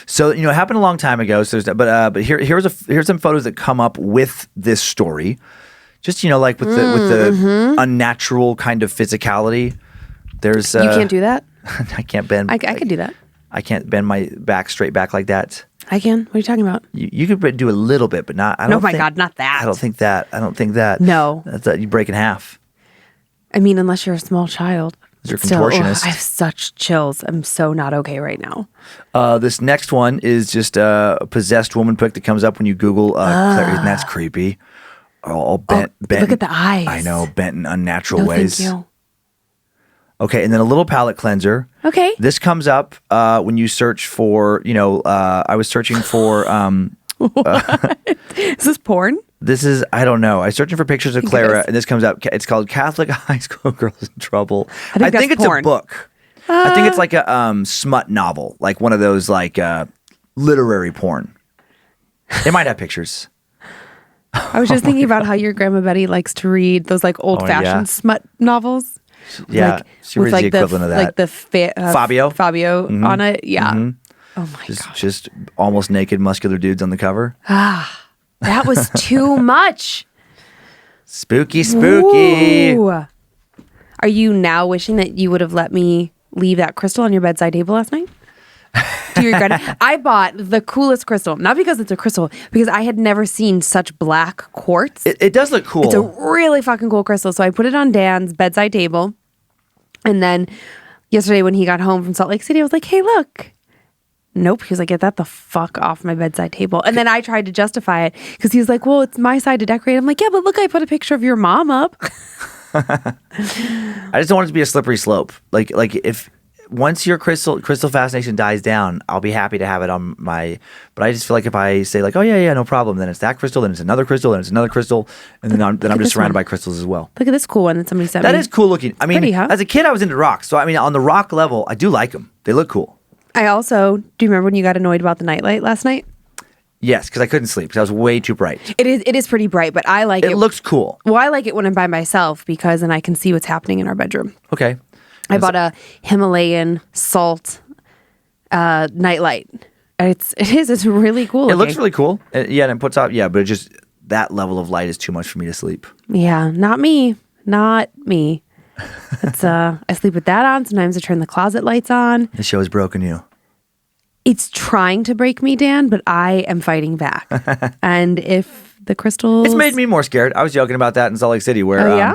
So it happened a long time ago. So but here's some photos that come up with this story. Just like with the unnatural kind of physicality. There's You can't do that? I can't bend. I could do that. I can't bend my back straight back like that. I can. What are you talking about? You could do a little bit, but not. I don't Oh my think, God, not that. I don't think that. No. That's you break in half. I mean, unless you're a small child. You're a Still, contortionist. I have such chills. I'm so not okay right now. This next one is just a possessed woman pic that comes up when you Google Claire, and that's creepy. All bent. Look at the eyes. I know, bent in unnatural No, ways. thank you. Okay, and then a little palette cleanser. Okay. This comes up when you search for, I was searching for. Is this porn? This is, I don't know. I was searching for pictures of Clara, and this comes up. It's called Catholic High School Girls in Trouble. I think it's porn. a book. I think it's like a smut novel, like one of those like literary porn. It might have pictures. I was just thinking about how your grandma Betty likes to read those like old-fashioned smut novels. Yeah, she reads the equivalent of that. Like the Fabio on it. Yeah. Oh my God. Just almost naked, muscular dudes on the cover. That was too much. Spooky. Ooh. Are you now wishing that you would have let me leave that crystal on your bedside table last night? Do you regret it? I bought the coolest crystal, not because it's a crystal, because I had never seen such black quartz. It does look cool. It's a really fucking cool crystal. So I put it on Dan's bedside table. And then yesterday when he got home from Salt Lake City, I was like, hey, look. Nope. He was like, get that the fuck off my bedside table. And then I tried to justify it because he was like, well, it's my side to decorate. I'm like, yeah, but look, I put a picture of your mom up. I just don't want it to be a slippery slope. Like if once your crystal fascination dies down, I'll be happy to have it on my. But I just feel like if I say like, oh yeah, no problem, then it's that crystal, then it's another crystal, then it's another crystal, and then I'm just surrounded by crystals as well. Look at this cool one that somebody sent me. That is cool looking. I mean, pretty, huh? as a kid, I was into rocks, so I mean, on the rock level, I do like them. They look cool. I also, do you remember when you got annoyed about the nightlight last night? Yes, because I couldn't sleep because I was way too bright. It is pretty bright, but I like it. It looks cool. Well, I like it when I'm by myself because then I can see what's happening in our bedroom. Okay. I bought a Himalayan salt nightlight. It's really cool. It looks really cool. And it puts out, but it just, that level of light is too much for me to sleep. Yeah, not me. It's I sleep with that on. Sometimes I turn the closet lights on. The show has broken you. It's trying to break me, Dan, but I am fighting back. And if the crystals... It's made me more scared. I was joking about that in Salt Lake City where... Oh, yeah?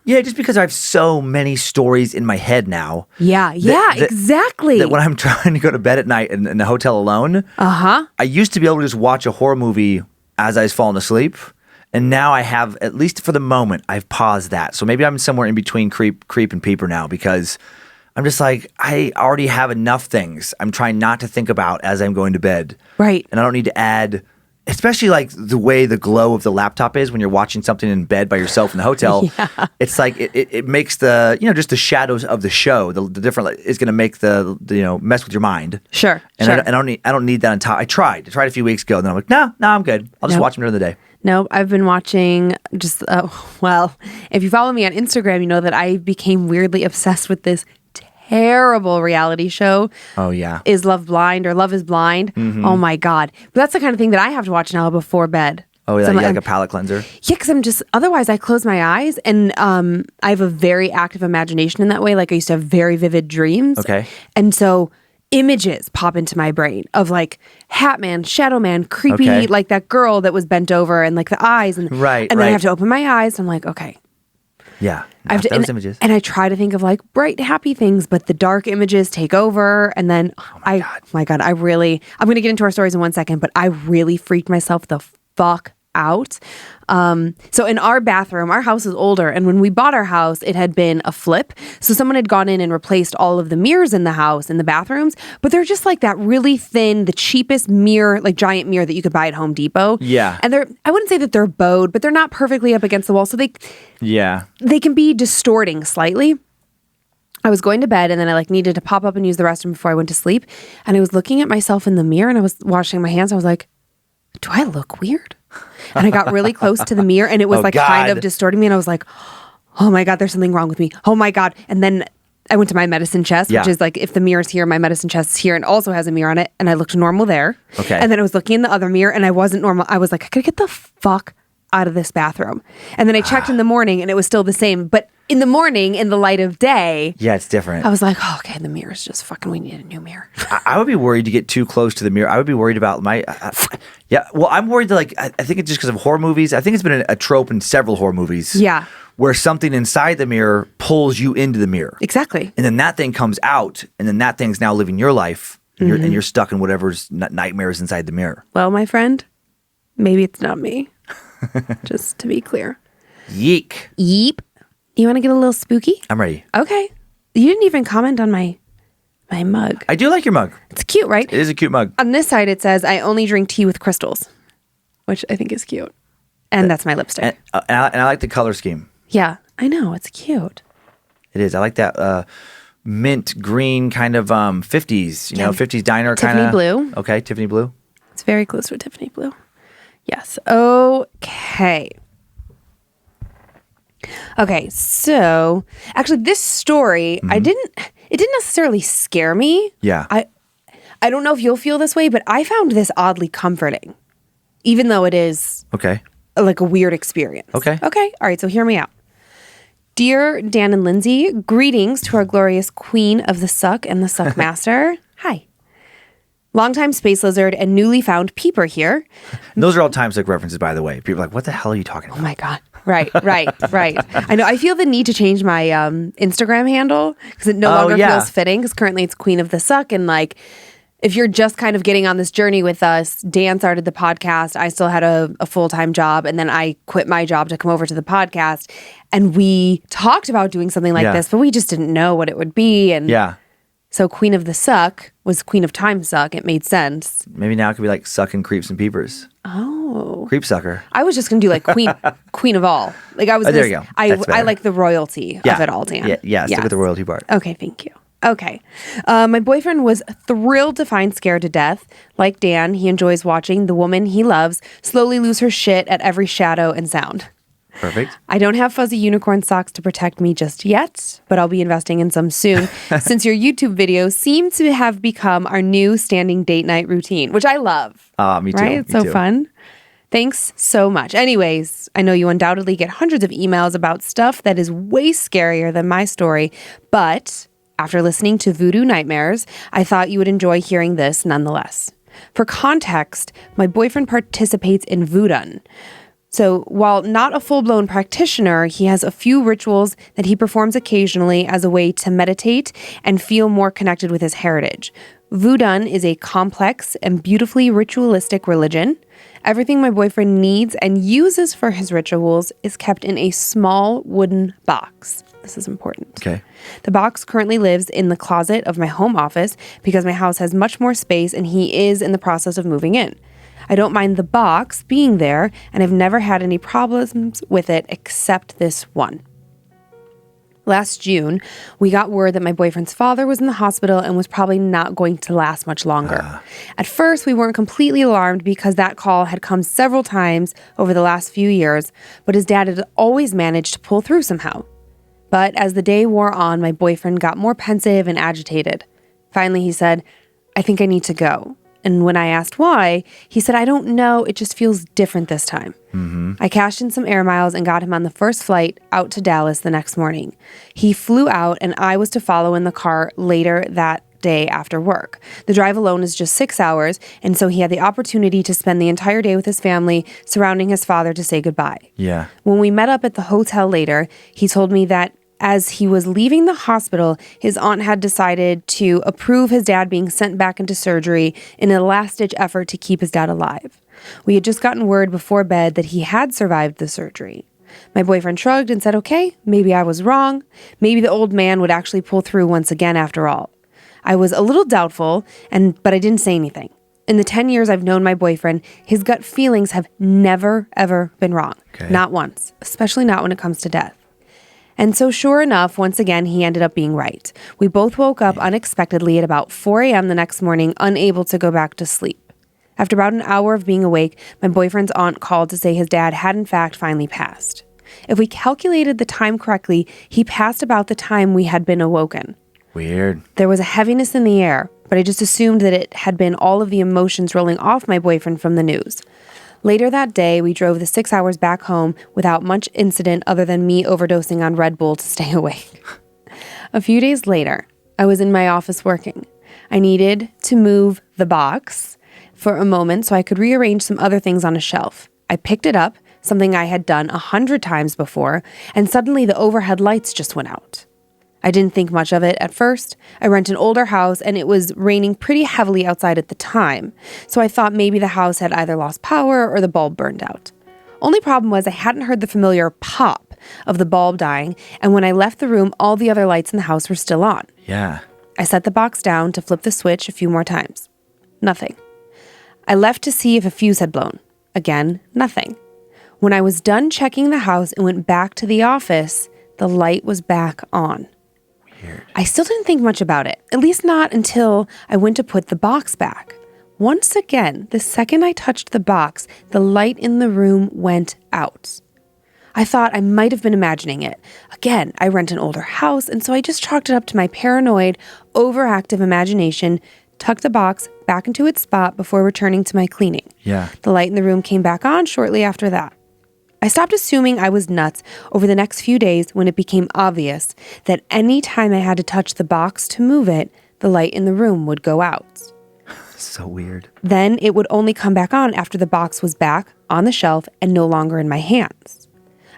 Yeah, just because I have so many stories in my head now. Yeah, exactly. That when I'm trying to go to bed at night in the hotel alone, I used to be able to just watch a horror movie as I was falling asleep. And now I have, at least for the moment, I've paused that. So maybe I'm somewhere in between creep and peeper now because I'm just like, I already have enough things I'm trying not to think about as I'm going to bed. Right. And I don't need to add, especially like the way the glow of the laptop is when you're watching something in bed by yourself in the hotel. Yeah. It's like, it makes the, just the shadows of the show, the different, is going to make the mess with your mind. Sure. And I don't need that on top. I tried a few weeks ago and then I'm like, no, I'm good. I'll just watch them during the day. Nope, I've been watching just, if you follow me on Instagram, you know that I became weirdly obsessed with this terrible reality show. Oh, yeah. Is Love Blind or Love is Blind? Mm-hmm. Oh my God. But that's the kind of thing that I have to watch now before bed. Oh, yeah, So like a palate cleanser? Yeah, because otherwise I close my eyes and I have a very active imagination in that way. Like I used to have very vivid dreams. Okay. And so images pop into my brain of like Hat Man, Shadow Man, creepy, Okay. like that girl that was bent over and like the eyes. And, Right, and then I right. have to open my eyes. And I'm like, okay. Yeah. I have to, those images. And I try to think of like bright, happy things, but the dark images take over. And then I'm going to get into our stories in 1 second, but I really freaked myself the fuck out. So in our bathroom, our house is older, and when we bought our house, it had been a flip. So someone had gone in and replaced all of the mirrors in the house, in the bathrooms, but they're just like that really thin, the cheapest mirror, like giant mirror that you could buy at Home Depot. Yeah. And I wouldn't say that they're bowed, but they're not perfectly up against the wall. So they can be distorting slightly. I was going to bed and then I like needed to pop up and use the restroom before I went to sleep. And I was looking at myself in the mirror and I was washing my hands. I was like, do I look weird? And I got really close to the mirror and it was kind of distorting me. And I was like, oh my God, there's something wrong with me. Oh my God. And then I went to my medicine chest, which is like if the mirror's here, my medicine chest is here and also has a mirror on it. And I looked normal there. Okay. And then I was looking in the other mirror and I wasn't normal. I was like, I gotta get the fuck out of this bathroom. And then I checked in the morning and it was still the same. But in the morning, in the light of day, Yeah, it's different. I was like, oh, okay, the mirror's just fucking, we need a new mirror. I would be worried to get too close to the mirror. I would be worried about my... I'm worried that I think it's just because of horror movies. I think it's been a trope in several horror movies. Yeah. Where something inside the mirror pulls you into the mirror. Exactly. And then that thing comes out, and then that thing's now living your life, and, you're stuck in whatever's nightmares inside the mirror. Well, my friend, maybe it's not me. Just to be clear. Yeek. Yeep. You want to get a little spooky? I'm ready. Okay. You didn't even comment on my mug. I do like your mug. It's cute, right? It is a cute mug. On this side, it says, I only drink tea with crystals, which I think is cute. And that's my lipstick. And I like the color scheme. Yeah, I know. It's cute. It is. I like that mint green kind of 50s, 50s diner kind of. Tiffany blue. Okay, Tiffany blue. It's very close to a Tiffany blue. Yes. Okay. Okay, so actually this story, it didn't necessarily scare me. Yeah. I don't know if you'll feel this way, but I found this oddly comforting, even though it is Okay. like a weird experience. Okay. Okay. All right, so hear me out. Dear Dan and Lynze, greetings to our glorious queen of the suck and the suck master. Hi. Longtime space lizard and newly found peeper here. And those are all time suck references, by the way. People are like, what the hell are you talking about? Oh my God. Right. I know. I feel the need to change my Instagram handle because it no longer feels fitting because currently it's Queen of the Suck. And like, if you're just kind of getting on this journey with us, Dan started the podcast. I still had a full-time job. And then I quit my job to come over to the podcast. And we talked about doing something like this, but we just didn't know what it would be. And so Queen of the Suck was Queen of Time Suck. It made sense. Maybe now it could be like sucking creeps and peepers. Oh. Creep sucker. I was just going to do like Queen of all. Like I was. There you go. I like the royalty of it all, Dan. Yeah, stick with the royalty part. Okay, thank you. Okay. My boyfriend was thrilled to find Scared to Death. Like Dan, he enjoys watching the woman he loves slowly lose her shit at every shadow and sound. Perfect. I don't have fuzzy unicorn socks to protect me just yet, but I'll be investing in some soon since your YouTube videos seem to have become our new standing date night routine, which I love. Me too. Right? It's so fun. Thanks so much. Anyways, I know you undoubtedly get hundreds of emails about stuff that is way scarier than my story, but after listening to Voodoo Nightmares, I thought you would enjoy hearing this nonetheless. For context, my boyfriend participates in Vodun. So while not a full-blown practitioner, he has a few rituals that he performs occasionally as a way to meditate and feel more connected with his heritage. Vodun is a complex and beautifully ritualistic religion. Everything my boyfriend needs and uses for his rituals is kept in a small wooden box. This is important. Okay. The box currently lives in the closet of my home office because my house has much more space and he is in the process of moving in. I don't mind the box being there, and I've never had any problems with it except this one. Last June, we got word that my boyfriend's father was in the hospital and was probably not going to last much longer. At first, we weren't completely alarmed because that call had come several times over the last few years, but his dad had always managed to pull through somehow. But as the day wore on, my boyfriend got more pensive and agitated. Finally, he said, "I think I need to go." And when I asked why, he said, "I don't know, it just feels different this time." I cashed in some air miles and got him on the first flight out to Dallas the next morning. He flew out and I was to follow in the car later that day after work. The drive alone is just 6 hours, and so he had the opportunity to spend the entire day with his family surrounding his father to say goodbye. Yeah. When we met up at the hotel later, he told me that as he was leaving the hospital, his aunt had decided to approve his dad being sent back into surgery in a last-ditch effort to keep his dad alive. We had just gotten word before bed that he had survived the surgery. My boyfriend shrugged and said, "Okay, maybe I was wrong. Maybe the old man would actually pull through once again after all." I was a little doubtful, but I didn't say anything. In the 10 years I've known my boyfriend, his gut feelings have never, ever been wrong. Okay. Not once, especially not when it comes to death. And so sure enough, once again, he ended up being right. We both woke up unexpectedly at about 4 a.m. the next morning, unable to go back to sleep. After about an hour of being awake, my boyfriend's aunt called to say his dad had in fact finally passed. If we calculated the time correctly, he passed about the time we had been awoken. Weird. There was a heaviness in the air, but I just assumed that it had been all of the emotions rolling off my boyfriend from the news. Later that day, we drove the 6 hours back home without much incident other than me overdosing on Red Bull to stay awake. A few days later, I was in my office working. I needed to move the box for a moment so I could rearrange some other things on a shelf. I picked it up, something I had done 100 times before, and suddenly the overhead lights just went out. I didn't think much of it at first. I rent an older house and it was raining pretty heavily outside at the time, so I thought maybe the house had either lost power or the bulb burned out. Only problem was I hadn't heard the familiar pop of the bulb dying, and when I left the room, all the other lights in the house were still on. Yeah. I set the box down to flip the switch a few more times. Nothing. I left to see if a fuse had blown. Again, nothing. When I was done checking the house and went back to the office, the light was back on. Weird. I still didn't think much about it, at least not until I went to put the box back. Once again, the second I touched the box, the light in the room went out. I thought I might have been imagining it. Again, I rent an older house, and so I just chalked it up to my paranoid, overactive imagination, tucked the box back into its spot before returning to my cleaning. Yeah. The light in the room came back on shortly after that. I stopped assuming I was nuts over the next few days when it became obvious that any time I had to touch the box to move it, the light in the room would go out. So weird. Then it would only come back on after the box was back on the shelf and no longer in my hands.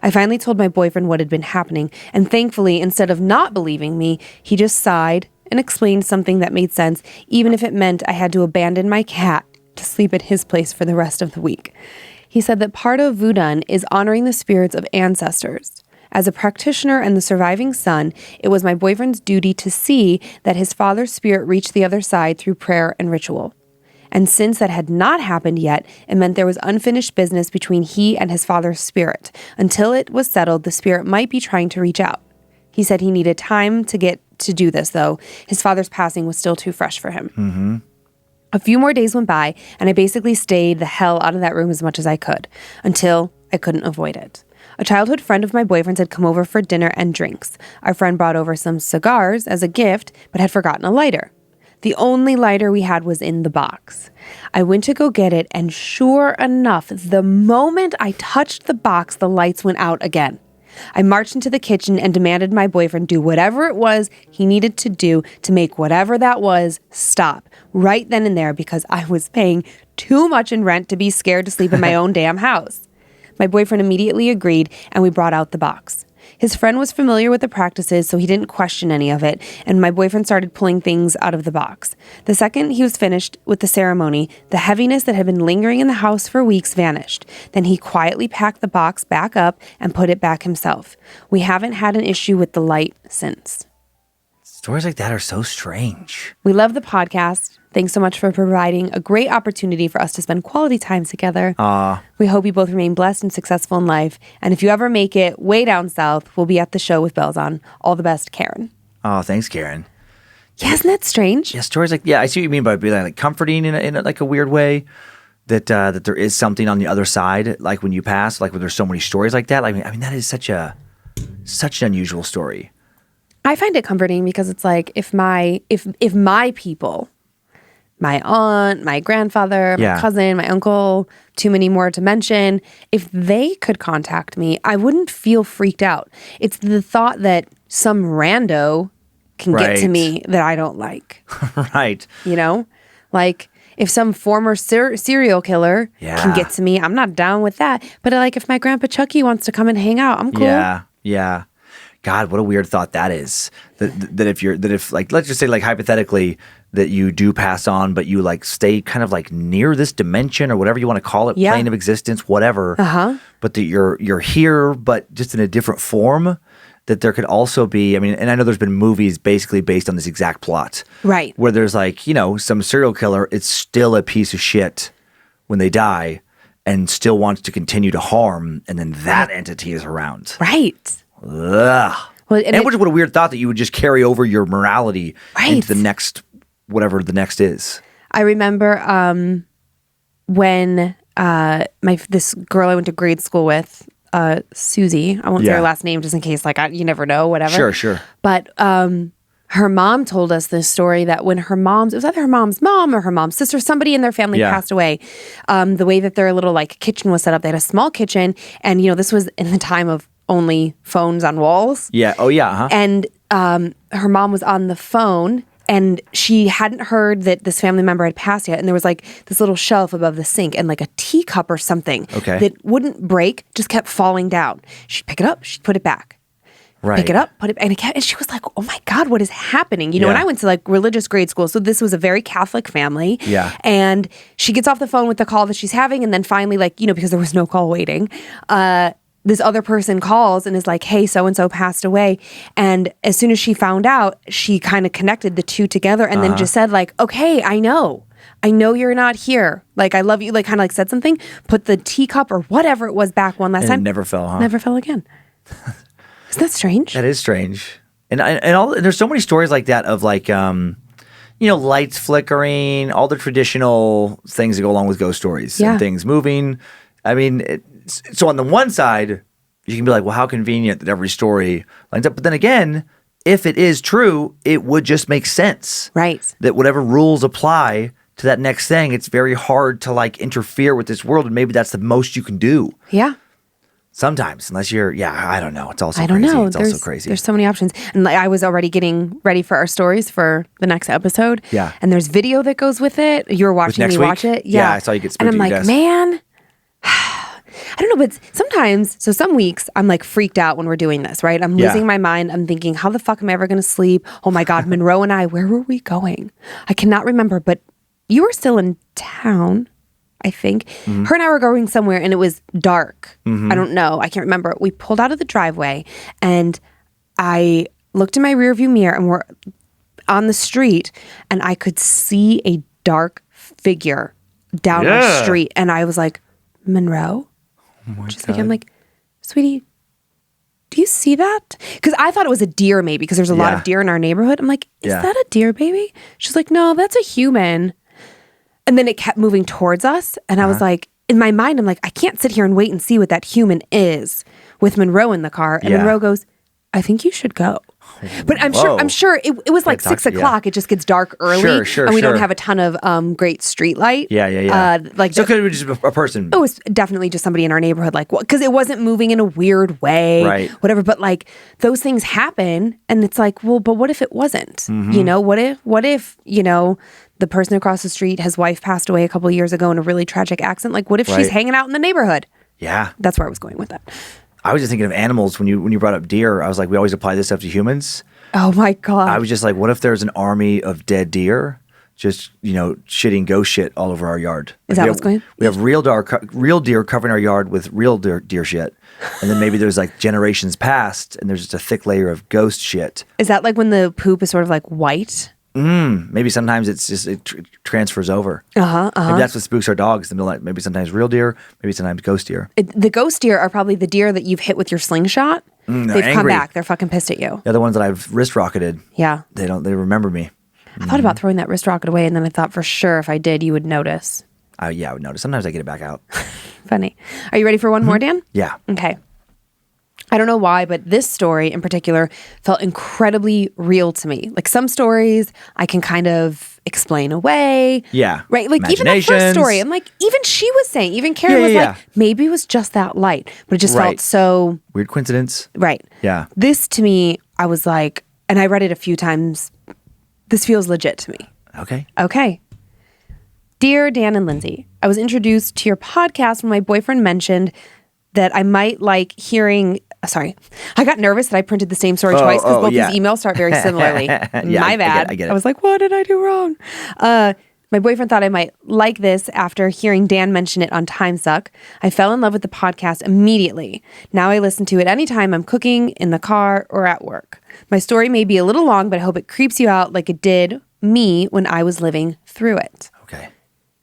I finally told my boyfriend what had been happening, and thankfully, instead of not believing me, he just sighed and explained something that made sense, even if it meant I had to abandon my cat to sleep at his place for the rest of the week. He said that part of Vodun is honoring the spirits of ancestors. As a practitioner and the surviving son, it was my boyfriend's duty to see that his father's spirit reached the other side through prayer and ritual. And since that had not happened yet, it meant there was unfinished business between he and his father's spirit. Until it was settled, the spirit might be trying to reach out. He said he needed time to get to do this, though. His father's passing was still too fresh for him. Mm-hmm. A few more days went by, and I basically stayed the hell out of that room as much as I could, until I couldn't avoid it. A childhood friend of my boyfriend's had come over for dinner and drinks. Our friend brought over some cigars as a gift, but had forgotten a lighter. The only lighter we had was in the box. I went to go get it, and sure enough, the moment I touched the box, the lights went out again. I marched into the kitchen and demanded my boyfriend do whatever it was he needed to do to make whatever that was stop right then and there, because I was paying too much in rent to be scared to sleep in my own damn house. My boyfriend immediately agreed, and we brought out the box. His friend was familiar with the practices, so he didn't question any of it, and my boyfriend started pulling things out of the box. The second he was finished with the ceremony, the heaviness that had been lingering in the house for weeks vanished. Then he quietly packed the box back up and put it back himself. We haven't had an issue with the light since. Stories like that are so strange. We love the podcast. Thanks so much for providing a great opportunity for us to spend quality time together. We hope you both remain blessed and successful in life. And if you ever make it way down south, we'll be at the show with bells on. All the best, Karen. Oh, thanks, Karen. Yeah, isn't that strange? Yeah, stories like, I see what you mean by being like comforting in like a weird way. That there is something on the other side, like when you pass, like when there's so many stories like that. I mean, that is such an unusual story. I find it comforting because it's like if my people, my aunt, my grandfather, my cousin, my uncle, too many more to mention, if they could contact me, I wouldn't feel freaked out. It's the thought that some rando can get to me that I don't like. Right. You know? Like if some former serial killer can get to me, I'm not down with that. But like if my grandpa Chucky wants to come and hang out, I'm cool. Yeah. God, what a weird thought that is. That if like, let's just say like hypothetically that you do pass on, but you like stay kind of like near this dimension or whatever you want to call it, plane of existence, whatever. But that you're here, but just in a different form. That there could also be, I mean, and I know there's been movies basically based on this exact plot. Right. Where there's like, some serial killer, it's still a piece of shit when they die and still wants to continue to harm. And then that entity is around. Right. Ugh. Well, and what a weird thought that you would just carry over your morality into the next, whatever the next is. I remember when this girl I went to grade school with, Susie, I won't say her last name just in case, like, you never know, whatever. Sure. But her mom told us this story that when it was either her mom's mom or her mom's sister, somebody in their family passed away. The way that their little like kitchen was set up, they had a small kitchen, and this was in the time of only phones on walls. Yeah. Oh yeah. And her mom was on the phone. And she hadn't heard that this family member had passed yet. And there was like this little shelf above the sink and like a teacup or something that wouldn't break, just kept falling down. She'd pick it up, she'd put it back. Right. Pick it up, put it back. And she was like, oh my God, what is happening? And I went to like religious grade school. So this was a very Catholic family. Yeah. And she gets off the phone with the call that she's having. And then finally, like, because there was no call waiting, this other person calls and is like, hey, so-and-so passed away. And as soon as she found out, she kind of connected the two together and then just said like, okay, I know you're not here. Like, I love you. Like, kind of like said something, put the teacup or whatever it was back one last time. It never fell, huh? Never fell again. Isn't that strange? That is strange. And there's so many stories like that of like, lights flickering, all the traditional things that go along with ghost stories and things moving. I mean, so on the one side, you can be like, well, how convenient that every story lines up. But then again, if it is true, it would just make sense. Right. That whatever rules apply to that next thing, it's very hard to like interfere with this world. And maybe that's the most you can do. Yeah. Sometimes, unless you're, I don't know. It's also I don't crazy. know. It's also crazy. There's so many options. And like, I was already getting ready for our stories for the next episode. Yeah. And there's video that goes with it. You're watching me watch it. Yeah. I saw you get spooked. And I'm like, man, I don't know, but sometimes, so some weeks I'm like freaked out when we're doing this, right? I'm losing my mind. I'm thinking, how the fuck am I ever going to sleep? Oh my God, Monroe and I, where were we going? I cannot remember, but you were still in town, I think. Mm-hmm. Her and I were going somewhere and it was dark. Mm-hmm. I don't know. I can't remember. We pulled out of the driveway and I looked in my rearview mirror and we're on the street and I could see a dark figure down the street. And I was like, Monroe? She's like, I'm like, sweetie, do you see that? Because I thought it was a deer maybe because there's a lot of deer in our neighborhood. I'm like, is that a deer baby? She's like, no, that's a human. And then it kept moving towards us. And I was like, in my mind, I'm like, I can't sit here and wait and see what that human is with Monroe in the car. And Monroe goes, I think you should go. But I'm sure it was like 6 o'clock. It just gets dark early. Sure. And we don't have a ton of great street light. Yeah. So it could have been just a person. It was definitely just somebody in our neighborhood, like, because it wasn't moving in a weird way, right? Whatever. But like those things happen, and it's like, well, but what if it wasn't? Mm-hmm. What if the person across the street, his wife passed away a couple of years ago in a really tragic accident? Like, what if she's hanging out in the neighborhood? Yeah, that's where I was going with that. I was just thinking of animals when you brought up deer. I was like, we always apply this stuff to humans. Oh my God. I was just like, what if there's an army of dead deer just, shitting ghost shit all over our yard? Is that what's going on? We have real deer covering our yard with real deer shit. And then maybe there's like generations past and there's just a thick layer of ghost shit. Is that like when the poop is sort of like white? Maybe sometimes it transfers over. Maybe that's what spooks our dogs. Maybe sometimes real deer, maybe sometimes ghost deer. The ghost deer are probably the deer that you've hit with your slingshot. They've come angry. back. They're fucking pissed at you. They're the ones that I've wrist rocketed. Yeah. They remember me. I thought about throwing that wrist rocket away, and then I thought for sure if I did, you would notice. I would notice. Sometimes I get it back out. Funny. Are you ready for one more, Dan? Yeah. Okay. I don't know why, but this story in particular felt incredibly real to me. Like some stories I can kind of explain away. Yeah. Right? Like even that first story, I'm like, even she was saying, even Karen was like, maybe it was just that light. But it just felt so... Weird coincidence. Right. Yeah. This to me, I was like, and I read it a few times, this feels legit to me. Okay. Dear Dan and Lynze, I was introduced to your podcast when my boyfriend mentioned that I might like hearing... Sorry, I got nervous that I printed the same story twice because both these emails start very similarly. My bad. I get it. I was like, what did I do wrong? My boyfriend thought I might like this after hearing Dan mention it on Time Suck. I fell in love with the podcast immediately. Now I listen to it anytime I'm cooking, in the car, or at work. My story may be a little long, but I hope it creeps you out like it did me when I was living through it. Okay.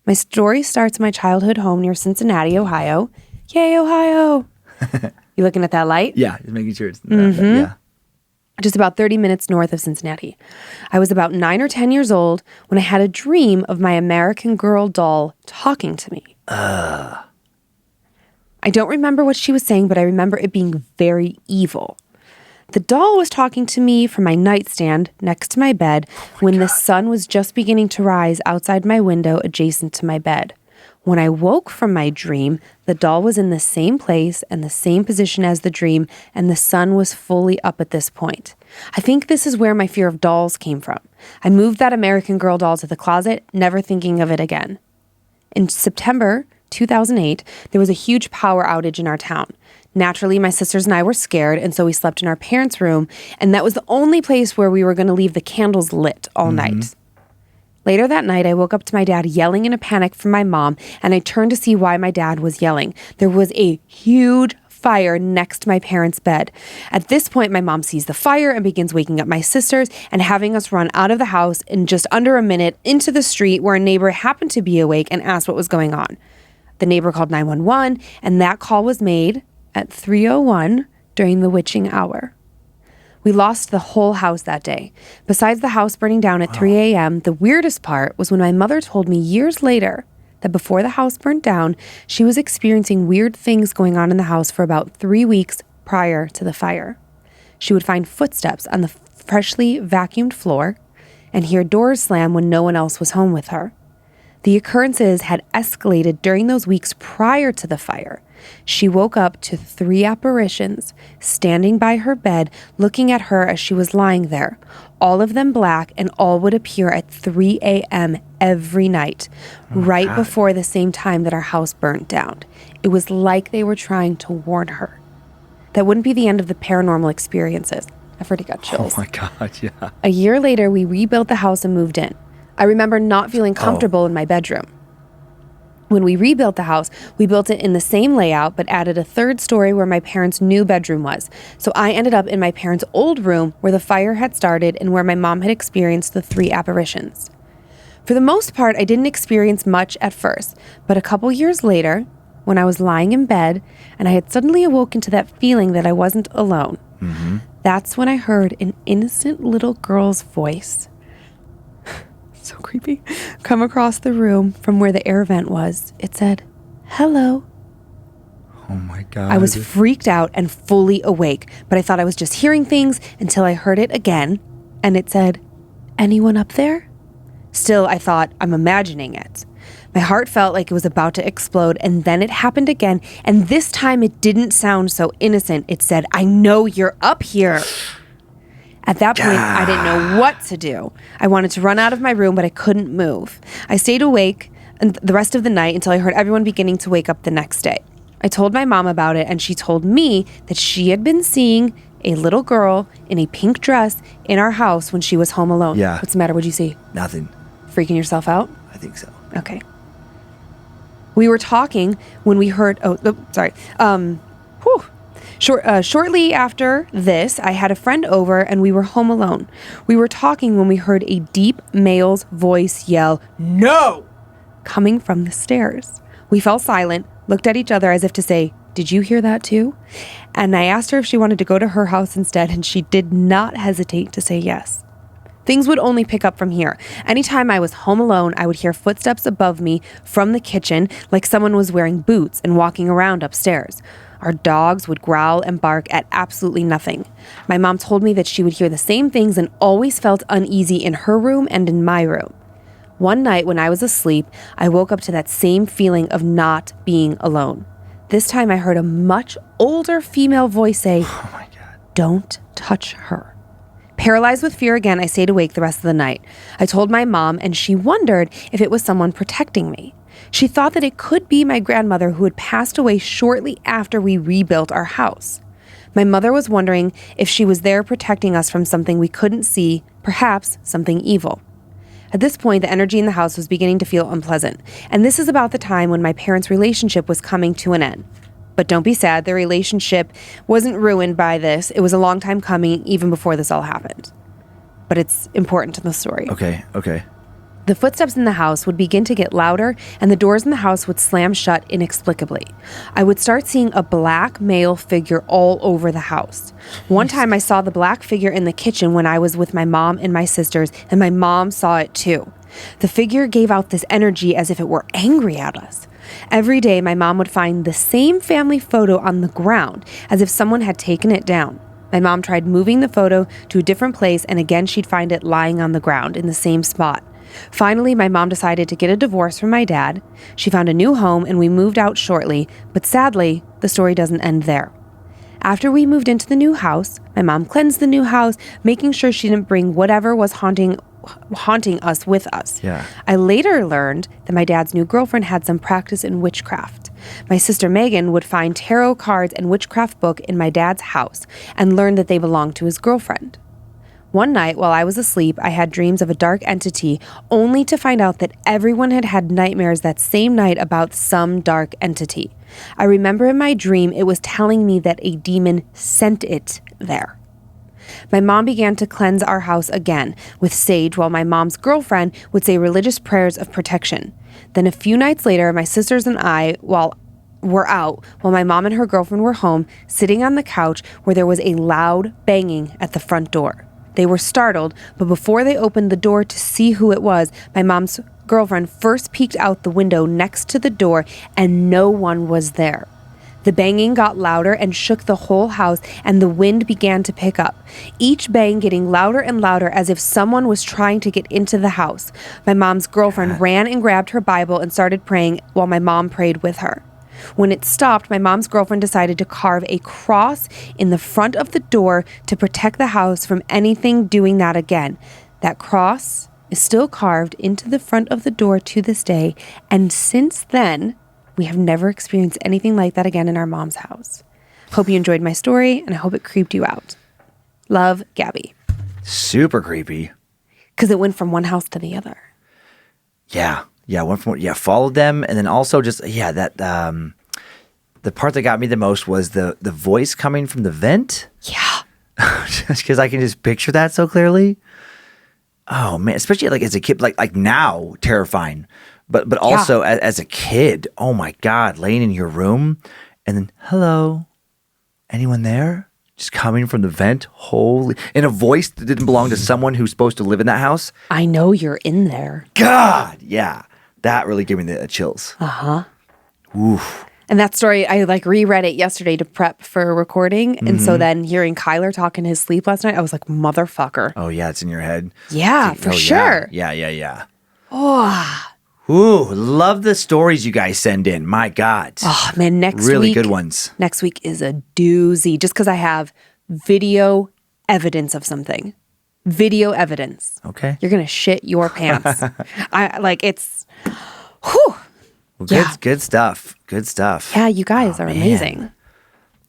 My story starts in my childhood home near Cincinnati, Ohio. Yay, Ohio! You looking at that light? Yeah, just making sure it's yeah. Just about 30 minutes north of Cincinnati. I was about 9 or 10 years old when I had a dream of my American Girl doll talking to me. I don't remember what she was saying, but I remember it being very evil. The doll was talking to me from my nightstand next to my bed when the sun was just beginning to rise outside my window adjacent to my bed. When I woke from my dream, the doll was in the same place and the same position as the dream, and the sun was fully up at this point. I think this is where my fear of dolls came from. I moved that American Girl doll to the closet, never thinking of it again. In September 2008, there was a huge power outage in our town. Naturally, my sisters and I were scared, and so we slept in our parents' room, and that was the only place where we were going to leave the candles lit all night. Later that night, I woke up to my dad yelling in a panic from my mom, and I turned to see why my dad was yelling. There was a huge fire next to my parents' bed. At this point, my mom sees the fire and begins waking up my sisters and having us run out of the house in just under a minute into the street where a neighbor happened to be awake and asked what was going on. The neighbor called 911, and that call was made at 3:01 during the witching hour. We lost the whole house that day. Besides the house burning down at 3 a.m., the weirdest part was when my mother told me years later that before the house burnt down, she was experiencing weird things going on in the house for about 3 weeks prior to the fire. She would find footsteps on the freshly vacuumed floor and hear doors slam when no one else was home with her. The occurrences had escalated during those weeks prior to the fire. She woke up to 3 apparitions standing by her bed, looking at her as she was lying there, all of them black, and all would appear at 3 a.m. every night, right before the same time that our house burnt down. It was like they were trying to warn her. That wouldn't be the end of the paranormal experiences. I've already got chills. Oh my God, yeah. A year later, we rebuilt the house and moved in. I remember not feeling comfortable in my bedroom. When we rebuilt the house, we built it in the same layout, but added a 3rd story where my parents' new bedroom was. So I ended up in my parents' old room where the fire had started and where my mom had experienced the 3 apparitions. For the most part, I didn't experience much at first, but a couple years later, when I was lying in bed and I had suddenly awoken to that feeling that I wasn't alone, that's when I heard an innocent little girl's voice. So creepy. Come across the room from where the air vent was. It said, "Hello." Oh my God. I was freaked out and fully awake, but I thought I was just hearing things until I heard it again, and it said, "Anyone up there?" Still, I thought, I'm imagining it. My heart felt like it was about to explode, and then it happened again, and this time it didn't sound so innocent. It said, "I know you're up here." At that point, I didn't know what to do. I wanted to run out of my room, but I couldn't move. I stayed awake the rest of the night until I heard everyone beginning to wake up the next day. I told my mom about it, and she told me that she had been seeing a little girl in a pink dress in our house when she was home alone. Yeah. What's the matter? What'd you see? Nothing. Freaking yourself out? I think so. Okay. We were talking when we heard... sorry. Shortly after this, I had a friend over and we were home alone. We were talking when we heard a deep male's voice yell, "No!" coming from the stairs. We fell silent, looked at each other as if to say, "Did you hear that too?" And I asked her if she wanted to go to her house instead, and she did not hesitate to say yes. Things would only pick up from here. Anytime I was home alone, I would hear footsteps above me from the kitchen, like someone was wearing boots and walking around upstairs. Our dogs would growl and bark at absolutely nothing. My mom told me that she would hear the same things and always felt uneasy in her room and in my room. One night when I was asleep, I woke up to that same feeling of not being alone. This time I heard a much older female voice say, "Oh my God, don't touch her." Paralyzed with fear again, I stayed awake the rest of the night. I told my mom, and she wondered if it was someone protecting me. She thought that it could be my grandmother who had passed away shortly after we rebuilt our house. My mother was wondering if she was there protecting us from something we couldn't see, perhaps something evil. At this point, the energy in the house was beginning to feel unpleasant, and this is about the time when my parents' relationship was coming to an end. But don't be sad, their relationship wasn't ruined by this. It was a long time coming, even before this all happened. But it's important to the story. Okay. The footsteps in the house would begin to get louder, and the doors in the house would slam shut inexplicably. I would start seeing a black male figure all over the house. One time I saw the black figure in the kitchen when I was with my mom and my sisters, and my mom saw it too. The figure gave out this energy as if it were angry at us. Every day, my mom would find the same family photo on the ground, as if someone had taken it down. My mom tried moving the photo to a different place, and again she'd find it lying on the ground in the same spot. Finally, my mom decided to get a divorce from my dad. She found a new home, and we moved out shortly, but sadly, the story doesn't end there. After we moved into the new house, my mom cleansed the new house, making sure she didn't bring whatever was haunting us with us. Yeah. I later learned that my dad's new girlfriend had some practice in witchcraft. My sister Megan would find tarot cards and witchcraft book in my dad's house and learned that they belonged to his girlfriend. One night while I was asleep, I had dreams of a dark entity, only to find out that everyone had had nightmares that same night about some dark entity. I remember in my dream it was telling me that a demon sent it there. My mom began to cleanse our house again with sage, while my mom's girlfriend would say religious prayers of protection. Then a few nights later, my sisters and I were out while my mom and her girlfriend were home, sitting on the couch where there was a loud banging at the front door. They were startled, but before they opened the door to see who it was, my mom's girlfriend first peeked out the window next to the door, and no one was there. The banging got louder and shook the whole house, and the wind began to pick up, each bang getting louder and louder as if someone was trying to get into the house. My mom's girlfriend ran and grabbed her Bible and started praying while my mom prayed with her. When it stopped, my mom's girlfriend decided to carve a cross in the front of the door to protect the house from anything doing that again. That cross is still carved into the front of the door to this day, and since then, we have never experienced anything like that again in our mom's house. Hope you enjoyed my story, and I hope it creeped you out. Love, Gabby. Super creepy. Because it went from one house to the other. Yeah, followed them, and then also just that the part that got me the most was the voice coming from the vent. Yeah, just because I can just picture that so clearly. Oh man, especially like as a kid, like now, terrifying, but also as a kid. Oh my God, laying in your room, and then hello, anyone there? Just coming from the vent, holy, in a voice that didn't belong to someone who's supposed to live in that house. I know you're in there. God, yeah. That really gave me the chills. Uh-huh. Oof. And that story, I reread it yesterday to prep for recording. And so then hearing Kyler talk in his sleep last night, I was like, motherfucker. Oh, yeah, it's in your head. Yeah, for sure. Yeah. Oh. Ooh, love the stories you guys send in. My God. Oh, man, next week. Really good ones. Next week is a doozy, just because I have video evidence of something. Video evidence. Okay. You're going to shit your pants. It's, whew. Well, good stuff. Good stuff. Yeah, you guys are amazing.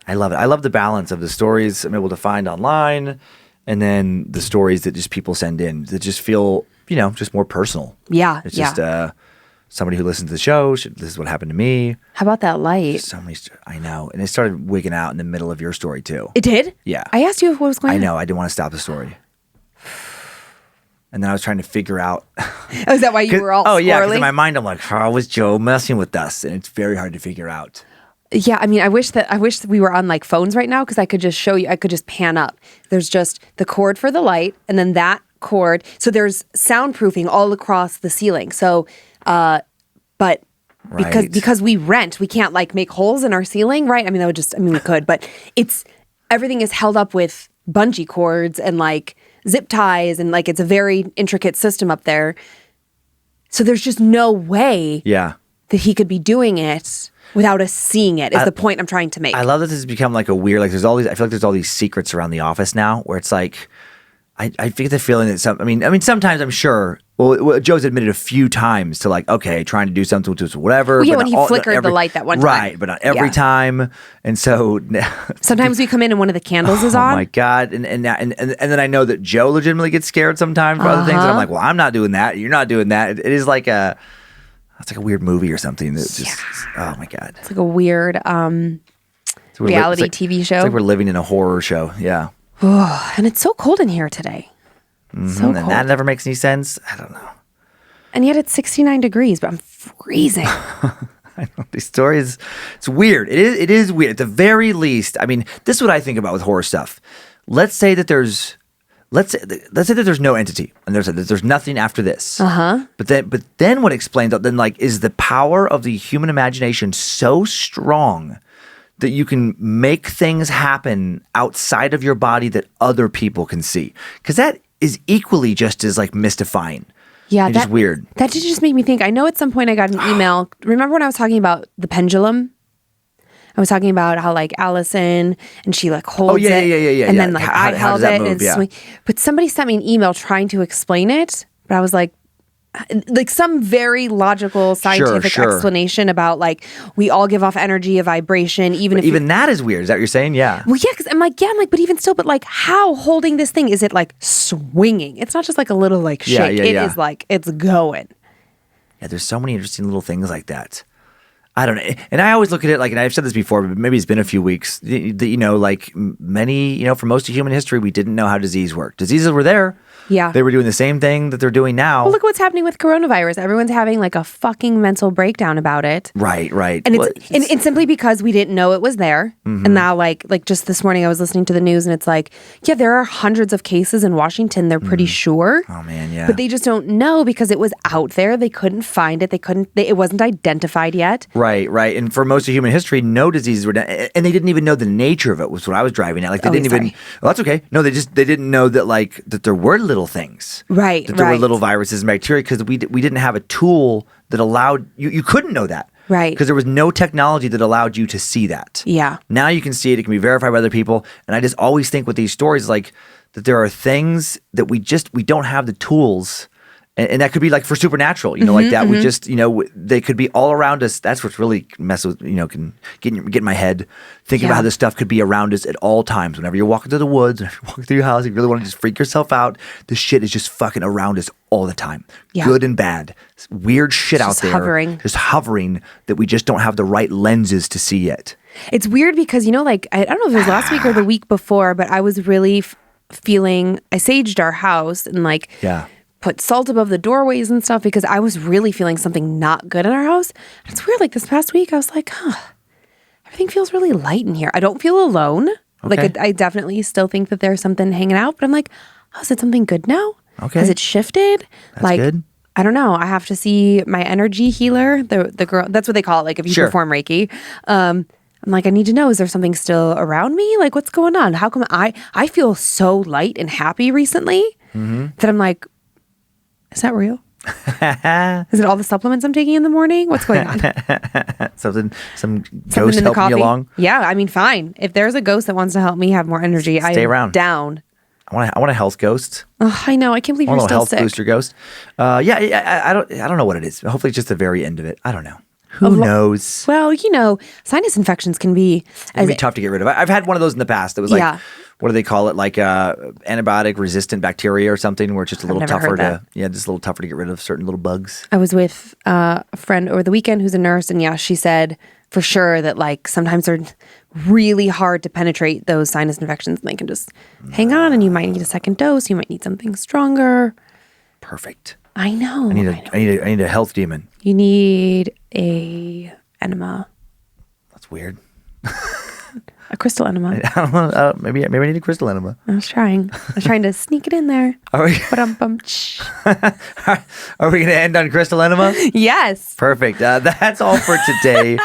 I love it. I love the balance of the stories I'm able to find online and then the stories that just people send in that just feel, just more personal. Yeah. It's just, somebody who listens to the show, this is what happened to me. How about that light? So many, I know. And it started wigging out in the middle of your story too. It did? Yeah. I asked you what was going on. I know. I didn't want to stop the story. And then I was trying to figure out. Oh, is that why you were all Oh, yeah. Because in swirling? my mind, I'm like, how was Joe messing with us? And it's very hard to figure out. Yeah, I mean, I wish that we were on like phones right now because I could just show you. I could just pan up. There's just the cord for the light, and then that cord. So there's soundproofing all across the ceiling. So, but Right. because we rent, we can't like make holes in our ceiling, right? I mean, we could, but everything is held up with bungee cords and like zip ties, and like it's a very intricate system up there. So there's just no way Yeah. that he could be doing it without us seeing it, is the point I'm trying to make. I love that this has become like a weird, like there's all these, I feel like there's all these secrets around the office now where it's like, I get the feeling that I mean, sometimes I'm sure, well, Joe's admitted a few times to like, okay, trying to do something with whatever. Well, yeah, but when not he flickered the light that one time. Right, but not every Yeah. time. And so Sometimes we come in and one of the candles is oh on. my God. And then I know that Joe legitimately gets scared sometimes for other things. And I'm like, well, I'm not doing that. You're not doing that. It is like it's like a weird movie or something that just, oh my God. It's like a weird So reality it's like, TV show. It's like we're living in a horror show. Yeah. And it's so cold in here today. So And cold. that never makes any sense. I don't know. And yet it's 69 degrees, but I'm freezing. I know these stories. It's weird. It is weird. At the very least, I mean, this is what I think about with horror stuff. Let's say that there's no entity, and there's nothing after this. But then what explains that? Then like, is the power of the human imagination so strong that you can make things happen outside of your body that other people can see? Because that is equally just as like mystifying. Yeah, and just weird. That did just make me think. I know at some point I got an email. Remember when I was talking about the pendulum? I was talking about how like Allison and she like holds yeah, it. And then like How I does held that it move? and Yeah. swing. But somebody sent me an email trying to explain it. But I was like some very logical scientific Sure. explanation about like we all give off energy, a vibration, even if Even that is weird. Is that what you're saying? Yeah. well, yeah, because I'm like, but even still, but like, how holding this thing? Is it like swinging? It's not just like a little like shake. It is like, it's going. Yeah, there's so many interesting little things like that. I don't know. And I always look at it like, and I've said this before, but maybe it's been a few weeks, like many, for most of human history, we didn't know how disease worked. Diseases were there. Yeah. They were doing the same thing that they're doing now. Well, look what's happening with coronavirus. Everyone's having like a fucking mental breakdown about it. Right. And it's simply because we didn't know it was there. And now like just this morning I was listening to the news and it's like, yeah, there are hundreds of cases in Washington. They're pretty sure. Oh man, yeah. But they just don't know because it was out there. They couldn't find it. It wasn't identified yet. Right. And for most of human history, no diseases were done. And they didn't even know the nature of it, was what I was driving at. Like they didn't even, well, that's okay. No, they didn't know that like, that there were little things. Right. That there were little viruses and bacteria because we didn't have a tool that allowed, you couldn't know that. Right. Because there was no technology that allowed you to see that. Yeah. Now you can see it. It can be verified by other people. And I just always think with these stories, like that there are things that we don't have the tools. And that could be like for supernatural, like that. We just, they could be all around us. That's what's really mess with, can get in my head thinking about how this stuff could be around us at all times. Whenever you're walking through the woods, whenever you're walking through your house, if you really want to just freak yourself out, this shit is just fucking around us all the time. Yeah. Good and bad. It's weird shit out there. Just hovering that we just don't have the right lenses to see yet. It's weird because, like, I don't know if it was last week or the week before, but I was really feeling, I saged our house and like, put salt above the doorways and stuff because I was really feeling something not good in our house. And it's weird. Like this past week, I was like, everything feels really light in here. I don't feel alone. Okay. Like I definitely still think that there's something hanging out, but I'm like, is it something good now? Okay. Has it shifted? That's good. I don't know. I have to see my energy healer, the girl. That's what they call it. Like if you perform Reiki. I'm like, I need to know, is there something still around me? Like what's going on? How come I feel so light and happy recently that I'm like, is that real? Is it all the supplements I'm taking in the morning? What's going on? Some in ghost the helping coffee? you along? Yeah, I mean, fine. If there's a ghost that wants to help me have more energy, Stay I'm around. down. I want a health ghost. Oh, I know. I can't believe I want you're a still health sick. booster ghost. I don't know what it is. Hopefully, it's just the very end of it. I don't know. Who knows? Well, sinus infections can be It'd be tough to get rid of. I've had one of those in the past. That was like what do they call it? Like antibiotic resistant bacteria or something, where it's just a little never tougher heard that. just a little tougher to get rid of certain little bugs. I was with a friend over the weekend who's a nurse, and she said for sure that like sometimes they're really hard to penetrate those sinus infections, and they can just hang on, and you might need a second dose. You might need something stronger. Perfect. I know. I need a health demon. You need a enema, That's weird. a crystal enema. I don't know. Maybe I need a crystal enema. I was trying to sneak it in there. Are we going to end on crystal enema? Yes. Perfect. That's all for today.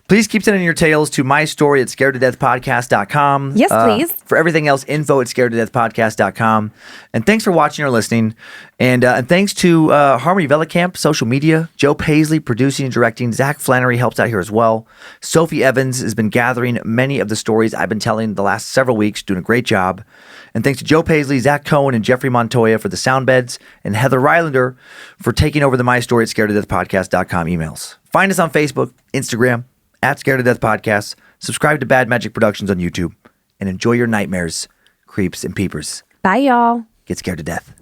Please keep sending your tales to mystory@scaredtodeathpodcast.com. Yes, please. For everything else, info@scaredtodeathpodcast.com. And thanks for watching or listening. And thanks to Harmony Velicamp, social media, Joe Paisley, producing and directing. Zach Flannery helps out here as well. Sophie Evans has been gathering many of the stories I've been telling the last several weeks, doing a great job. And thanks to Joe Paisley, Zach Cohen, and Jeffrey Montoya for the sound beds, and Heather Rylander for taking over the mystory@scaredtodeathpodcast.com emails. Find us on Facebook, Instagram, @Scared to Death Podcast. Subscribe to Bad Magic Productions on YouTube, and enjoy your nightmares, creeps, and peepers. Bye, y'all. Get scared to death.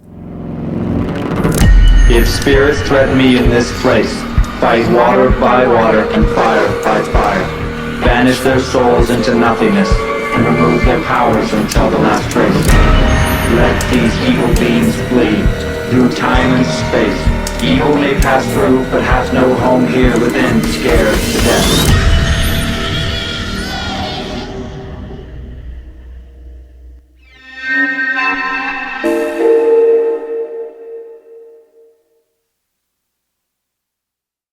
If spirits threaten me in this place, fight water by water and fire by fire. Banish their souls into nothingness and remove their powers until the last trace. Let these evil beings flee through time and space. Evil may pass through, but has no home here within, scared to death.